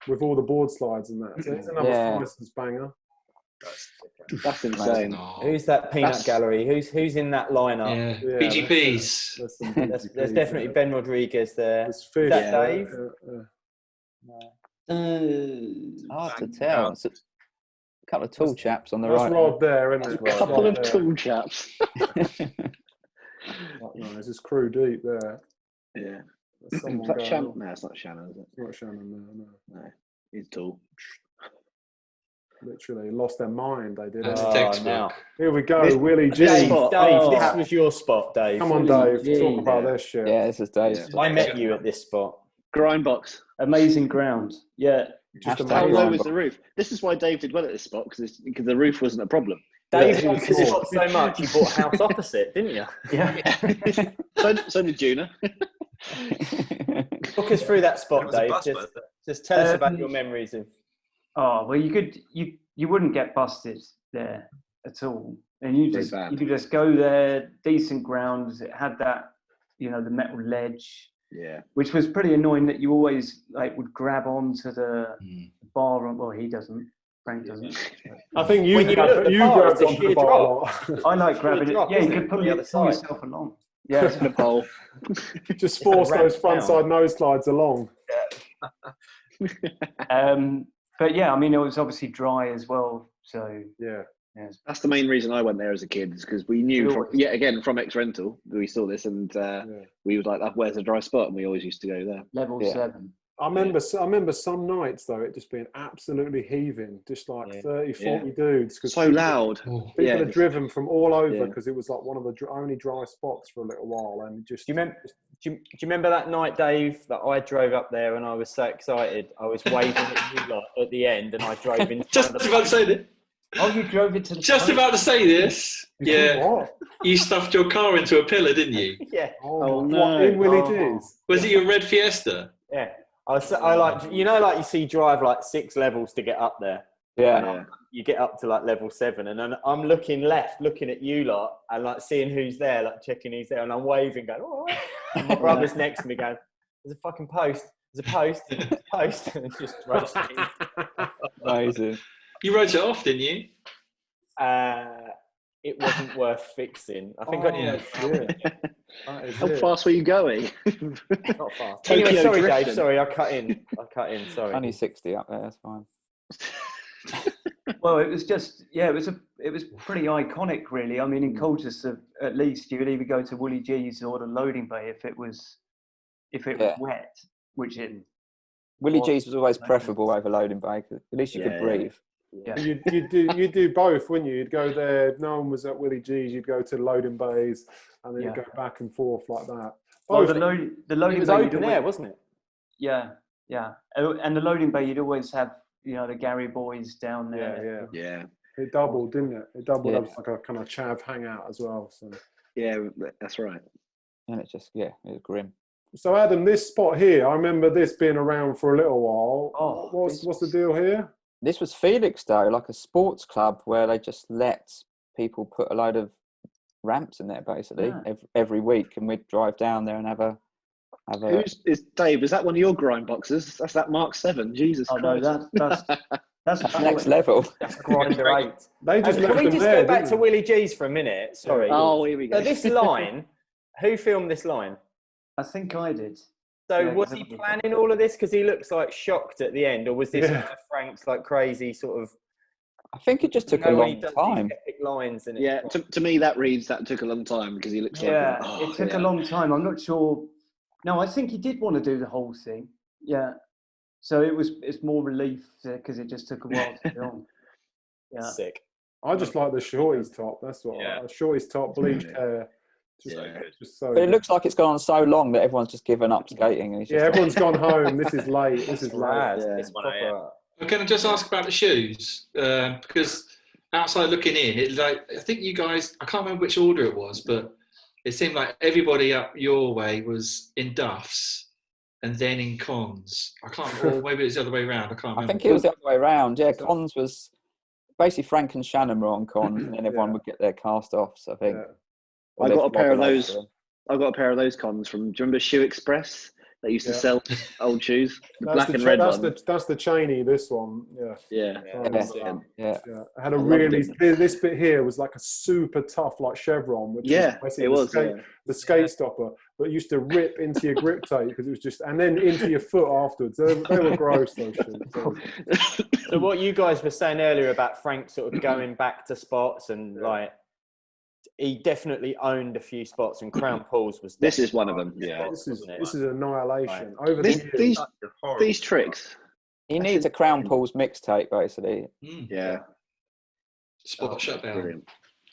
With all the board slides and that. So it's another Fison's banger. That's insane. Who's that peanut gallery? Who's in that lineup? Yeah. BGPs. There's definitely Ben Rodriguez there. There's Fish. Is that Dave? Hard to tell. It's a couple of tall chaps on the that's right. That's Rod there, isn't it? A couple of tall chaps. There's his crew deep there. Yeah. Is that Shannon? No, it's not Shannon, is it? It's not Shannon, no. He's tall. Literally lost their mind, they did. That's textbook. Here we go, Willie G. Dave, this was your spot, Dave. Come on, Dave, talk about this shit. Yeah, this is Dave. I met you at this spot. Grindbox. Amazing ground. Yeah. How low was the roof? This is why Dave did well at this spot, because the roof wasn't a problem. Dave liked this spot so much, you bought a house opposite, didn't you? Yeah. So did Juna. Walk us through that spot, Dave. Just tell us about your memories of. Oh well, you wouldn't get busted there at all, and you could just go there. Decent grounds. It had that, the metal ledge. Yeah. Which was pretty annoying that you always would grab onto the bar. Well, he doesn't. Frank doesn't. I think you grabbed onto the bar a lot. I like grabbing it. Yeah, you could pull yourself along. Yeah, the pole. Just force those front side nose slides along. But yeah, I mean, it was obviously dry as well. So yeah. That's the main reason I went there as a kid, is because we knew from X Rental, we saw this, and we was like, "Where's a dry spot?" And we always used to go there. Level 7. I remember some nights though it just being absolutely heaving, just like 30, 40 dudes. Cause so loud. People had driven from all over because it was like one of the only dry spots for a little while. And just do you remember that night, Dave, that I drove up there and I was so excited? I was waving at you lot at the end, and I drove in. Just about to say that. Oh, you drove it to the. Just about to say this. You stuffed your car into a pillar, didn't you? Yeah. Oh no! What, in Willie G's? Was it your red Fiesta? Yeah. I like you see drive like 6 levels to get up there. Yeah. You get up to like level 7, and then I'm looking left, looking at you lot, and like seeing who's there, like checking who's there, and I'm waving, going, "Oh!" And my brother's next to me, going, "There's a fucking post. There's a post. There's a post," and just roasting. Amazing. You wrote it off, didn't you? It wasn't worth fixing. I think I did. How fast were you going? Not fast. Anyway, sorry, Dave. Sorry, I cut in. Sorry. Only 60 up there. That's fine. Well, it was just, it was pretty iconic, really. I mean, in Colchester, at least, you would either go to Willie G's or the loading bay if it was wet, which it. Willie G's was always preferable over loading bay. At least you could breathe. Yeah. You'd do both, wouldn't you? You'd go there. If no one was at Willie G's, you'd go to the loading bays, and then you'd go back and forth like that. Well, the loading it was bay, open air, wasn't it? Yeah. And the loading bay, you'd always have, the Gary boys down there. Yeah. It doubled, didn't it? It doubled up like a kind of chav hangout as well. So. Yeah, that's right. And it was grim. So Adam, this spot here, I remember this being around for a little while. Oh, what's the deal here? This was Felixstowe, like a sports club where they just let people put a load of ramps in there, basically, every week, and we'd drive down there and have a. Dave? Is that one of your grind boxes? That's that Mark 7. Jesus Christ! No, that's next level. That's Grinder 8. They just Can we just go back to Willie G's for a minute? Sorry. Oh, here we go. So this line, who filmed this line? I think I did. So was he planning all of this? Because he looks like shocked at the end, or was this one of Frank's like crazy sort of? I think it just took a long time. Epic lines and to me that reads that took a long time because he looks like. It took a long time. I'm not sure. No, I think he did want to do the whole thing. Yeah. So it's more relief because it just took a while to film. Yeah. Sick. I just like the shorties top. That's what. A shorties top, bleached hair. Just so but it looks like it's gone on so long that everyone's just given up skating. And everyone's gone home. This is late. This is late. It's proper. Can I just ask about the shoes? Because outside looking in, I think you guys, I can't remember which order it was, but it seemed like everybody up your way was in Duffs and then in Cons. I can't, or maybe it was the other way around. I can't remember. I think it was the other way around. Yeah, Cons was basically Frank and Shannon were on Cons, and then everyone would get their cast-offs, I think. I got a pair of those. I got a pair of those Cons from. Do you remember Shoe Express? They used to sell old shoes, the black and red one. That's the Cheney. This one, yeah. I had a really this bit here was like a super tough like chevron, which was the skate stopper, but used to rip into your grip tape because it was just, and then into your foot afterwards. They were gross, those shoes. So what you guys were saying earlier about Frank sort of going back to spots and like. He definitely owned a few spots, and Crown Pools was. This is one of them. Yeah, this is annihilation. Right. Over these tricks. He needs a Crown Pools mixtape, basically. Yeah. Spot shutdown. Brilliant.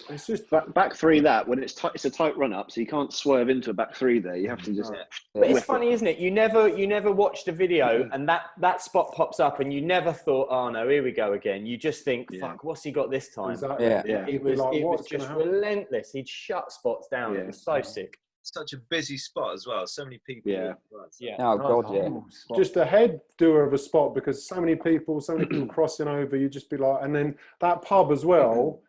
It's just back three that when it's tight, it's a tight run up, so you can't swerve into a back three there. You have to just. But it's funny, isn't it? You never watched a video, and that spot pops up, and you never thought, oh no, here we go again. You just think, fuck, what's he got this time? Exactly. Yeah. It was just relentless. He'd shut spots down. It was so sick. Such a busy spot as well. So many people. Yeah. Oh god, yeah. Just a head doer of a spot because so many people crossing over. You just be like, and then that pub as well.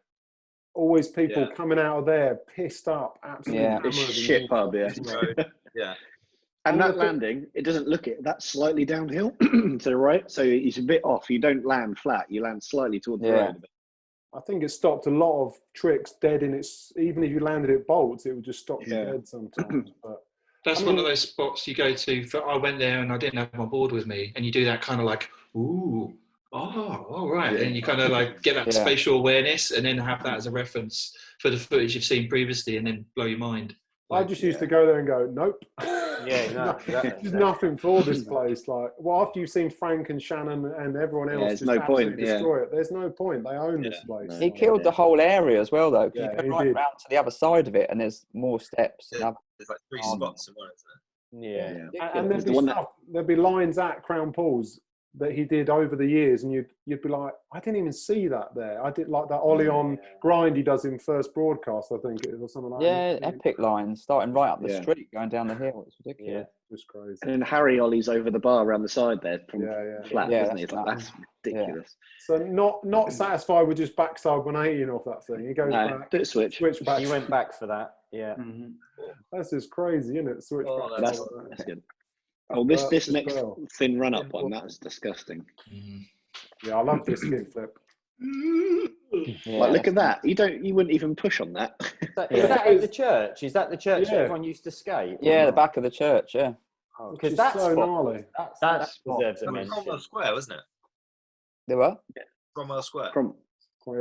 Always people coming out of there pissed up, absolutely. Yeah, it's shit pub, yeah. And that landing, it doesn't look it. That's slightly downhill to the right, so it's a bit off. You don't land flat. You land slightly towards the right a bit. I think it stopped a lot of tricks dead in its. Even if you landed it bolts, it would just stop you dead sometimes. But that's one of those spots you go to. I went there and I didn't have my board with me, and you do that kind of like, ooh. Oh, all right. And you kind of like get that spatial awareness and then have that as a reference for the footage you've seen previously and then blow your mind. I just used to go there and go, nope. There's nothing for this place. Like, well, after you've seen Frank and Shannon and everyone else just absolutely destroy it, there's no point. They own this place. He killed the whole area as well, though. You go right round to the other side of it and there's more steps. There's like 3 spots in one, isn't there? Yeah. And there'd be lines at Crown Pools that he did over the years, and you'd be like, I didn't even see that there. I did like that ollie on grind he does in first broadcast, I think it is, or something like that. Yeah, epic line, starting right up the street, going down the hill. It's ridiculous. Yeah, just crazy. And then Harry ollies over the bar around the side there from flat, isn't he? That's ridiculous. So not satisfied with just backside 180 off that thing. He goes back. Do a switch back. You went back for that, yeah. Mm-hmm. That's just crazy, isn't it? Switch back. That's good. Oh, this next thin run-up one, that was disgusting. Yeah, I love this kickflip. Like, look at that. You wouldn't even push on that. Is that at the church? Is that the church that everyone used to skate? Yeah, the back of the church, yeah. Because that's so gnarly. That deserves a it? mention. Cromwell Square, wasn't it? They were? Cromwell Square.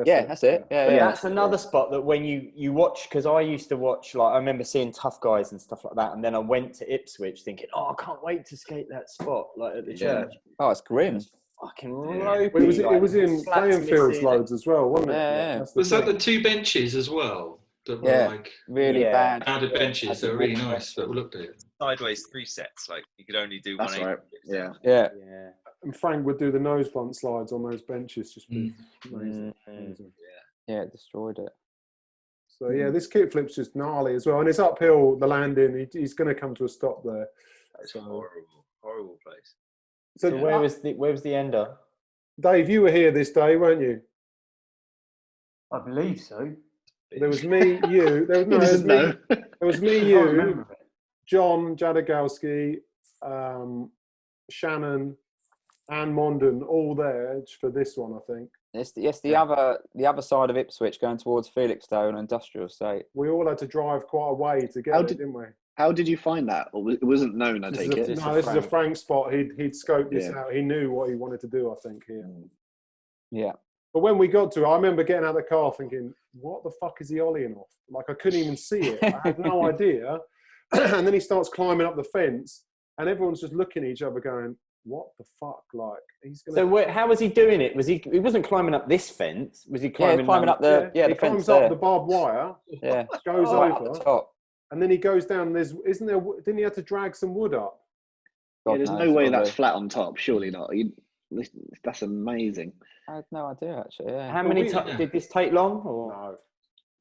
Yeah, that's it. Yeah, But yeah. that's another spot that when you watch, because I used to watch, like, I remember seeing Tough Guys and stuff like that, and then I went to Ipswich thinking, oh, I can't wait to skate that spot, like at the church. Oh, it's grim. Fucking ropey. It was in playing fields loads as well, wasn't it? Yeah. Was that the 2 benches as well? That were like really bad. rounded benches that were really nice, but we looked at it. Sideways 3 sets, like you could only do That's 180. right. Yeah. And Frank would do the nose blunt slides on those benches, just amazing. Yeah, it destroyed it. So yeah, this kickflip's just gnarly as well, and it's uphill. The landing, he's going to come to a stop there. It's a horrible place. So where was the ender? Dave, you were here this day, weren't you? I believe so. There was me, you. There was me, you, John Jadagowski, Shannon, and Mondon, all there for this one, I think. The other side of Ipswich, going towards Felixstowe and Industrial Estate. We all had to drive quite a way to get there, didn't we? How did you find that? Or it wasn't known, I take it. No, this is a Frank spot. He'd scoped this out. He knew what he wanted to do, I think, here. Yeah. But when we got to it, I remember getting out of the car thinking, what the fuck is he ollieing off? Like, I couldn't even see it. I had no idea. And then he starts climbing up the fence, and everyone's just looking at each other going, what the fuck? Like, he's going to... So how was he doing it? He wasn't climbing up this fence? Was he climbing up the he the climbs fence up there. the barbed wire, goes over, up the top. and then he goes down. Didn't he have to drag some wood up? There's no way that's flat on top. Surely not. That's amazing. I had no idea, actually. Yeah. How many times did this take long? Or?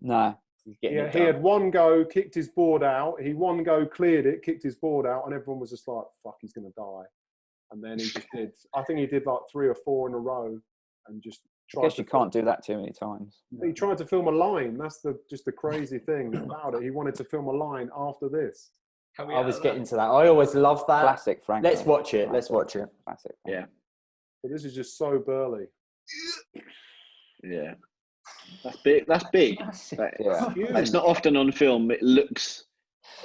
No. Yeah, he had one go, kicked his board out. He one go, cleared it, kicked his board out, and everyone was just like, fuck, he's going to die. And then he just did, I think he did like 3 or 4 in a row and just tried. I guess you can't do that too many times. He tried to film a line. That's just the crazy thing about it. He wanted to film a line after this. I was getting to that. I always loved that. Classic Frank. Let's watch it. Let's watch it. Classic. Yeah. But this is just so burly. Yeah. That's big. That's big. It's not often on film. It looks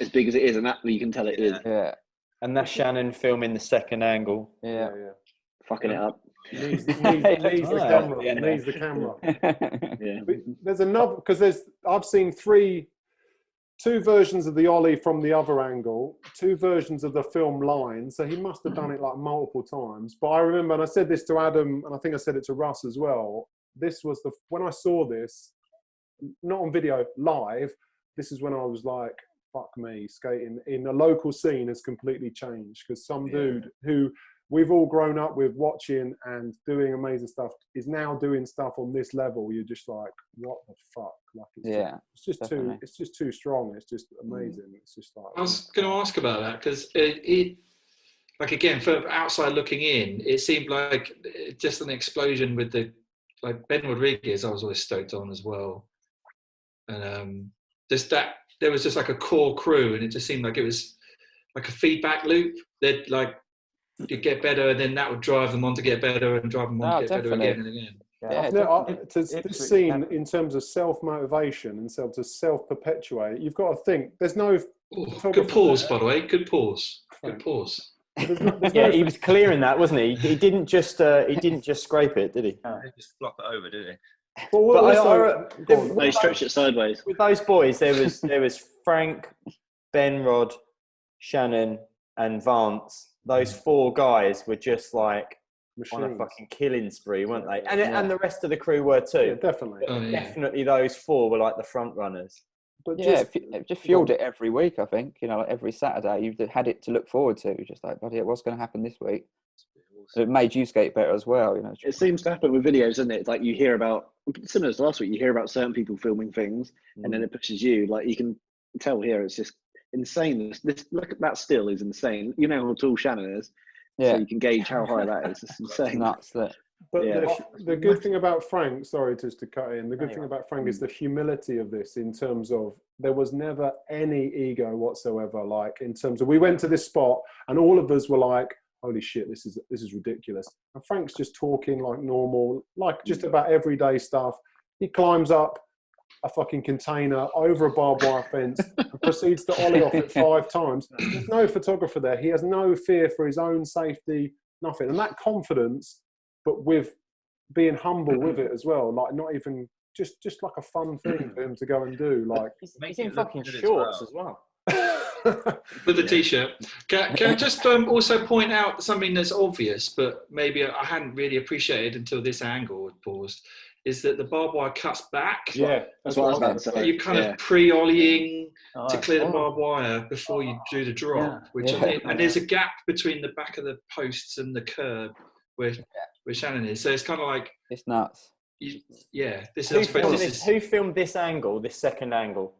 as big as it is, and that you can tell it is. Yeah. And that's Shannon filming the second angle. Yeah. Fucking it up. Needs the camera. Needs the camera. Yeah. There's another, because I've seen 2 versions of the ollie from the other angle, 2 versions of the film line. So he must have done it like multiple times. But I remember, and I said this to Adam, and I think I said it to Russ as well. This was when I saw this, not on video, live. This is when I was like, fuck me, skating in a local scene has completely changed, because some dude who we've all grown up with watching and doing amazing stuff is now doing stuff on this level. You're just like, what the fuck? Like, it's just too strong. It's just amazing. It's just like. I was going to ask about that, because it, like, again, for outside looking in, it seemed like just an explosion with like Ben Rodriguez. I was always stoked on as well, and just that. There was just like a core crew, and it just seemed like it was like a feedback loop. They'd like, you'd get better, and then that would drive them on to get better and drive them on to get better again and again. This scene, in terms of self-motivation and to self-perpetuate, you've got to think, there's no... good pause, by the way. Good pause. Good pause. He was clearing that, wasn't he? He didn't just scrape it, did he? He just flop it over, did he? They stretched it sideways. With those boys, there was Frank, Ben Rod, Shannon, and Vance. Those 4 guys were just like on a fucking killing spree, weren't they? And the rest of the crew were too. Yeah, definitely. Definitely, those 4 were like the front runners. But just fueled it every week. I think like every Saturday you had it to look forward to. Just like, buddy, what's going to happen this week? So it made you skate better as well, It seems to happen with videos, doesn't it? Like you hear about, similar to last week, you hear about certain people filming things, and then it pushes you. Like you can tell here, it's just insane. This look at that still is insane. You know how tall Shannon is, so you can gauge how high that is. It's insane. Nuts. But the good thing about Frank, sorry just to cut in, the good thing about Frank is the humility of this, in terms of there was never any ego whatsoever. Like in terms of, we went to this spot and all of us were like, holy shit, this is ridiculous. And Frank's just talking like normal, like just about everyday stuff. He climbs up a fucking container over a barbed wire fence and proceeds to ollie off it 5 times. There's no photographer there. He has no fear for his own safety, nothing. And that confidence, but with being humble with it as well. Like not even just like a fun thing for him to go and do. Like he's in fucking shorts as well. With a t-shirt. Can I just also point out something that's obvious, but maybe I hadn't really appreciated until this angle had paused, is that the barbed wire cuts back. Yeah, that's what I was about to say. You're kind of pre-ollieing to clear the barbed wire before you do the drop, and there's a gap between the back of the posts and the curb where Shannon is. So it's kind of like it's nuts. Who filmed this angle, this second angle?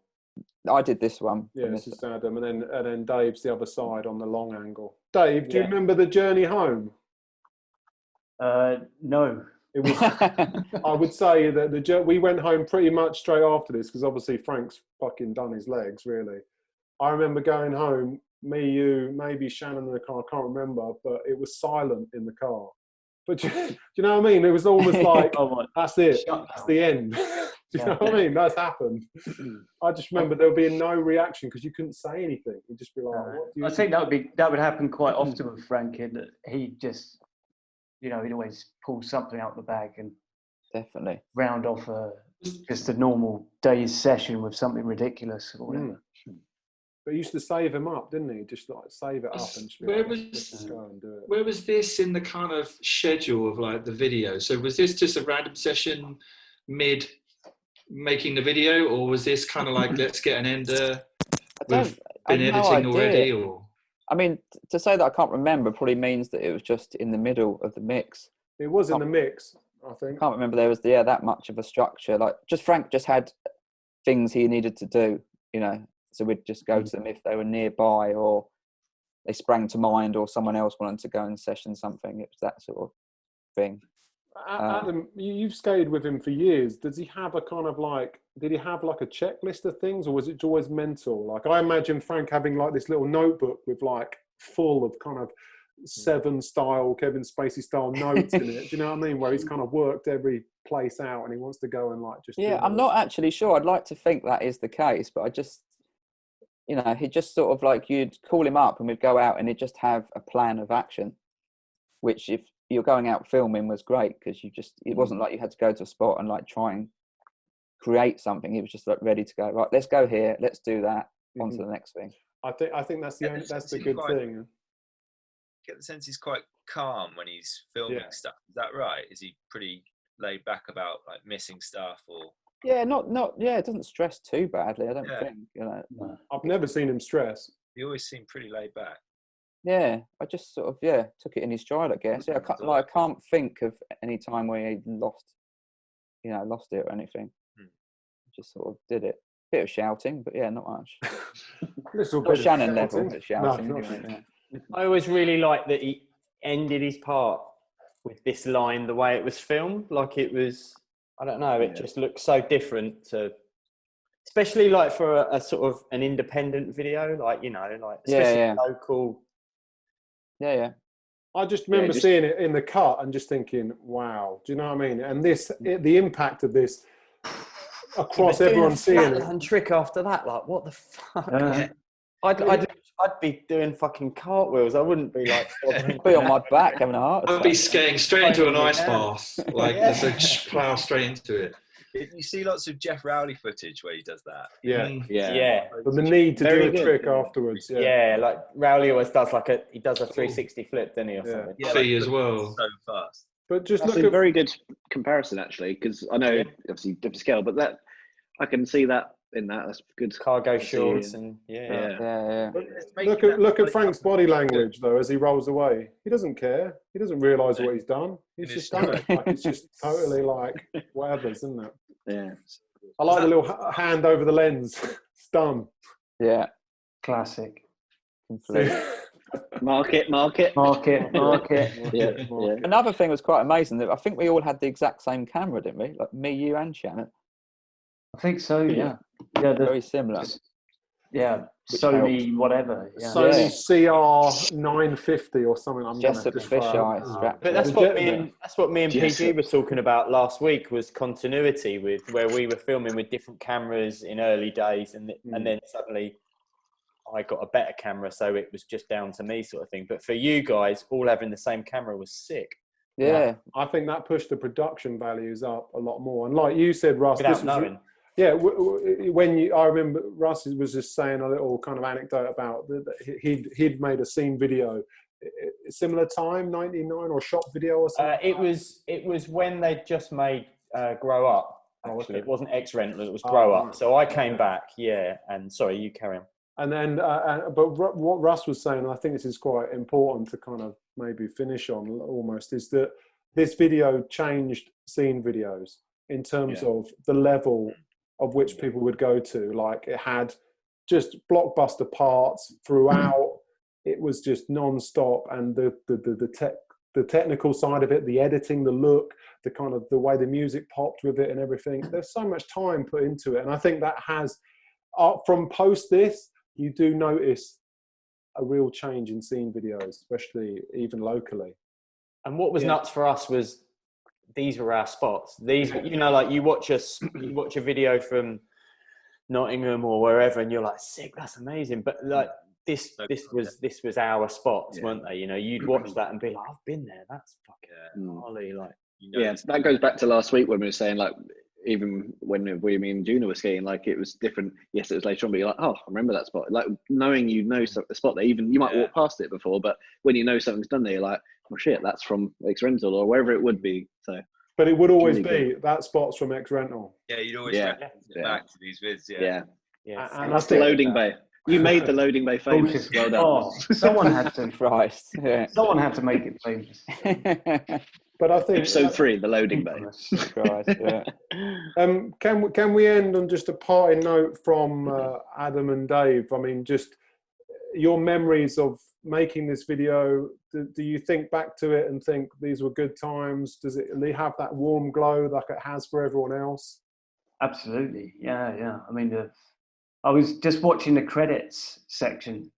I did this one. Yeah, this is Adam, and then Dave's the other side on the long angle. Dave, do you remember the journey home? No. It was. I would say that we went home pretty much straight after this because obviously Frank's fucking done his legs. Really, I remember going home. Me, you, maybe Shannon in the car. I can't remember, but it was silent in the car. But do you know what I mean? It was almost like that's it. That's the end. Do you know what I mean? That's happened. I just remember there would be no reaction because you couldn't say anything. You'd just be like, what do you I think that would happen quite often with Frank, in that he just, he'd always pull something out the bag and definitely round off just a normal day's session with something ridiculous or whatever. But he used to save him up, didn't he? Just like save it up and just go and do it. Where was this in the kind of schedule of like the video? So was this just a random session mid making the video, or was this kind of like let's get an ender? We've been editing already, or I mean, to say that I can't remember probably means that it was just in the middle of the mix. It was in the mix, I think. I can't remember there was that much of a structure. Like Frank just had things he needed to do, So we'd just go to them if they were nearby, or they sprang to mind, or someone else wanted to go and session something. It was that sort of thing. Adam, you've skated with him for years. Does he have a kind of like? Did he have like a checklist of things, or was it always mental? Like I imagine Frank having like this little notebook with like full of kind of Seven style, Kevin Spacey style notes in it. Do you know what I mean? Where he's kind of worked every place out, and he wants to go and like just. Yeah, I'm not actually sure. I'd like to think that is the case, but I just. He'd just sort of like, you'd call him up and we'd go out and he'd just have a plan of action, which if you're going out filming was great because it wasn't like you had to go to a spot and like try and create something. He was just like ready to go, right, let's go here, let's do that, on to the next thing. I think that's the good thing. Get the sense he's quite calm when he's filming stuff. Is that right? Is he pretty laid back about like missing stuff or? Yeah, it doesn't stress too badly, I don't think. I've never seen him stress. He always seemed pretty laid back. Yeah, I just sort of took it in his stride, I guess. Yeah, I can't think of any time where he lost it or anything. Just sort of did it. Bit of shouting, but not much. Not Shannon level, but shouting. No, I always really liked that he ended his part with this line the way it was filmed, like it was. I don't know. It just looks so different to, especially like for a sort of an independent video, like especially local. Yeah. I just remember seeing it in the cut and just thinking, "Wow!" Do you know what I mean? And the impact of this across everyone seeing it. And trick after that, like what the fuck? I'd be doing fucking cartwheels. I wouldn't be like be on my back having a heart attack. I'd be skating straight into an ice bath, like just plough straight into it. You see lots of Jeff Rowley footage where he does that. Yeah. But the need to do a trick afterwards. Yeah, like Rowley always does he does a 360 flip, doesn't he, or something? Yeah, Fee as well. So fast. But just that's a very good comparison actually, because I know obviously different scale, but that I can see that. In that, that's good. Cargo shorts and Look at Frank's body language though as he rolls away. He doesn't care. He doesn't realise what he's done. He's just done it. Like it's just totally like whatever, isn't it? Yeah. I like the little hand over the lens. It's done. Yeah. Classic. Mark it. Yeah. Another thing was quite amazing that I think we all had the exact same camera, didn't we? Like me, you, and Shannon. I think so. Yeah. Very similar. Yeah. Sony, whatever. Yeah. Sony CR 950 or something. I'm Jessup fisheye strap. But that's what me and PG were talking about last week, was continuity with where we were filming with different cameras in early days, and then suddenly I got a better camera, so it was just down to me, sort of thing. But for you guys, all having the same camera was sick. Yeah. I think that pushed the production values up a lot more. And like you said, Russ, Without knowing. Yeah, I remember Russ was just saying a little kind of anecdote about he'd made a scene video, similar time, 99, or shop video or something. It was when they just made Grow Up. Actually, okay. It wasn't X Rental, it was Grow Up. Right. So I came back, and sorry, you carry on. And then, but what Russ was saying, and I think this is quite important to kind of maybe finish on almost, is that this video changed scene videos in terms of the level of which people would go to. Like, it had just blockbuster parts throughout. It was just non-stop, and the technical side of it, the editing, the look, the kind of the way the music popped with it and everything. There's so much time put into it, and I think that has, from post this, you do notice a real change in scene videos, especially even locally. And what was nuts for us was these were our spots. These, like you watch a video from Nottingham or wherever, and you're like, sick, that's amazing. But like this was our spots, weren't they? You'd watch that and be like, I've been there. That's fucking gnarly. Like, that goes back to last week when we were saying, like, even when me and Juna were skiing, like, it was different. Yes, it was later on, but you're like, oh, I remember that spot. Like, knowing the spot there, even you might walk past it before, but when you know something's done there, you're like, oh shit, that's from X Rental or wherever it would be. So, but it would always be that spot's from X Rental. Yeah, you'd always back to these vids. Yeah. And that's the loading bay. You made the loading bay famous. Well done. Oh, someone had to. Christ. Yeah. Someone had to make it famous. But I think Episode 3, the loading bay. Christ, yeah. Can we end on just a parting note from Adam and Dave? I mean, just your memories of making this video. Do you think back to it and think these were good times? Does it have that warm glow like it has for everyone else? Absolutely, yeah. I mean, I was just watching the credits section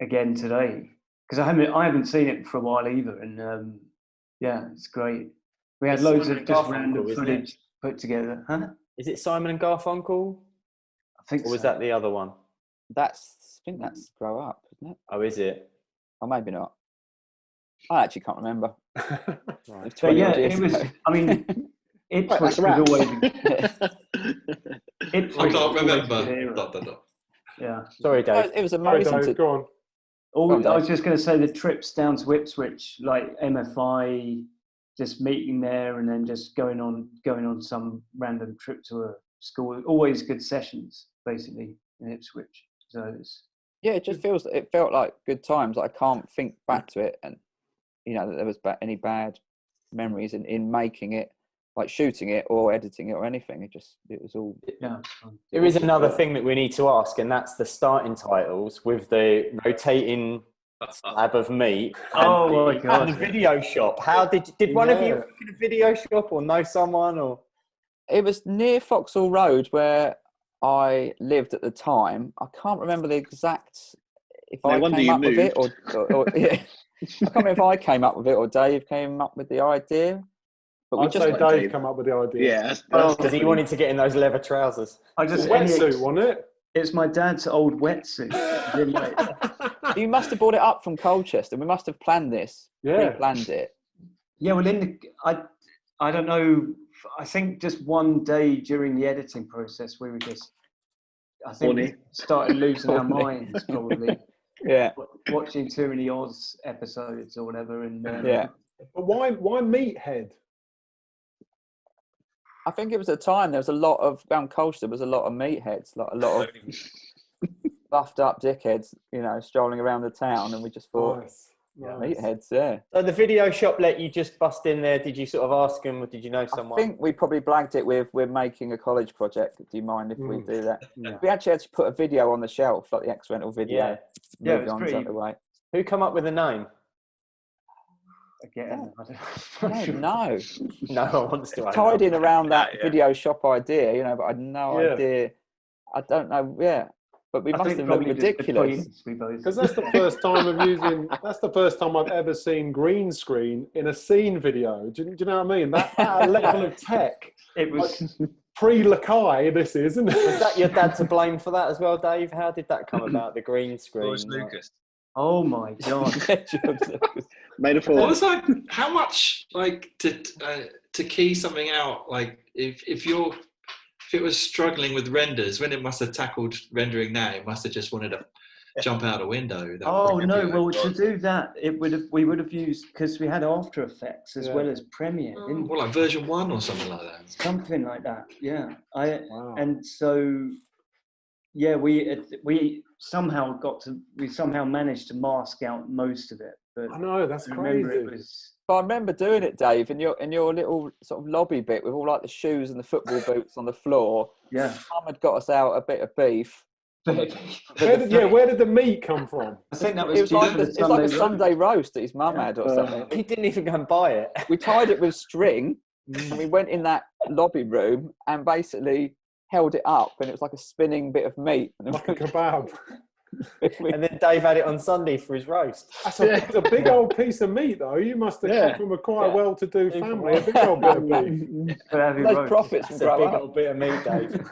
again today because I haven't seen it for a while either, and it's great. We had loads of just random footage put together. Huh? Is it Simon and Garfunkel? I think. Or was that the other one? I think that's Grow Up, isn't it? Oh, is it? Or maybe not. I actually can't remember. Right. But yeah, it was. I mean, Ipswich was always. I can't remember. Yeah. Sorry, Dave. It was amazing. Sorry, Dave, go on. I was just going to say the trips down to Ipswich, like MFI, just meeting there and then just going on some random trip to a school. Always good sessions, basically, in Ipswich. So it felt like good times. I can't think back to it, and that there was any bad memories in making it, like shooting it or editing it or anything. It was all. Yeah. There is another thing that we need to ask, and that's the starting titles with the rotating slab of meat. Oh my God! And the video shop. How did one of you work in a video shop or know someone or? It was near Foxhall Road where I lived at the time. I can't remember the exact I came up with it or yeah. I can't remember if I came up with it or Dave came up with the idea. But I'd say Dave came up with the idea. Yeah, because he wanted to get in those leather trousers. Wetsuit, wasn't it? It's my dad's old wetsuit. You must have brought it up from Colchester. We must have planned this. Yeah, planned it. Yeah, well, I don't know. I think just one day during the editing process, we were we started losing our minds probably. Yeah, watching too many Oz episodes or whatever, and But why Meathead? I think it was a time there was a lot of down Colchester. There was a lot of meatheads, like a lot of buffed up dickheads, strolling around the town, and we just thought. Nice. Meatheads, yeah. So the video shop let you just bust in there. Did you sort of ask them, or did you know someone? I think we probably blagged it with we're making a college project. Do you mind if we do that? Yeah. We actually had to put a video on the shelf, like the X Rental video. Yeah, it was pretty. Who come up with the name? Again, I don't know. No, I want to. Tied in around that video shop idea, but I had no idea. I don't know. Yeah. But we must have looked ridiculous. Because that's the first time of using. That's the first time I've ever seen green screen in a scene video. Do you know what I mean? That level of tech. It was pre-Lakai. This is, isn't it? Was that your dad to blame for that as well, Dave? How did that come about? The green screen. George Lucas. Oh my God! Made a Well, form. it's like how much like to key something out. Like if it was struggling with renders, when it must have tackled rendering now, it must have just wanted to jump out a window. Oh no! Well, to do that, we would have used, because we had After Effects as well as Premiere. Didn't we? Well, like version 1 or something like that. Something like that. Yeah. Wow. And so yeah, we somehow managed to mask out most of it. But I know, that's remember crazy. it was. But I remember doing it, Dave, in your little sort of lobby bit with all like the shoes and the football boots on the floor. Yeah. Mum had got us out a bit of beef. Where did the meat come from? I think that was, It was like, the it's like a Sunday roast that his mum had or something. He didn't even go and buy it. We tied it with string and we went in that lobby room and basically held it up, and it was like a spinning bit of meat. And Like a kebab. And then Dave had it on Sunday for his roast. That's a big old piece of meat, though. You must have come from a quite well-to-do family. A big old bit of beef. those profits from That's a big grow up. old bit of meat, Dave.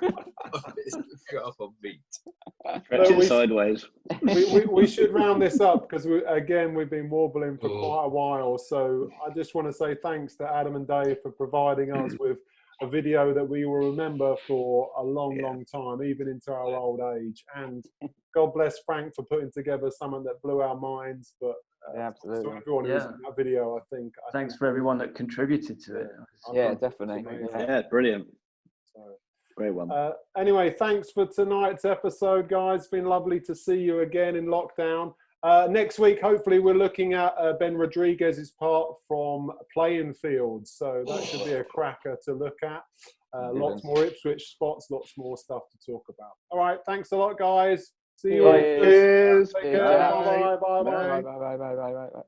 Got up on meat. Stretch it sideways. We should round this up because we've been wobbling for quite a while. So I just want to say thanks to Adam and Dave for providing us with a video that we will remember for a long time, even into our old age. And God bless Frank for putting together something that blew our minds. But Absolutely. to everyone who was in that video, I think. Thanks for everyone that contributed to it. Yeah, definitely. Yeah, brilliant. So, Great one. Anyway, thanks for tonight's episode, guys. It's been lovely to see you again in lockdown. Next week, hopefully, we're looking at Ben Rodriguez's part from Playing Fields. So that should be a cracker to look at. Lots more Ipswich spots, lots more stuff to talk about. All right. Thanks a lot, guys. See you. Cheers. Take care. Bye. Bye.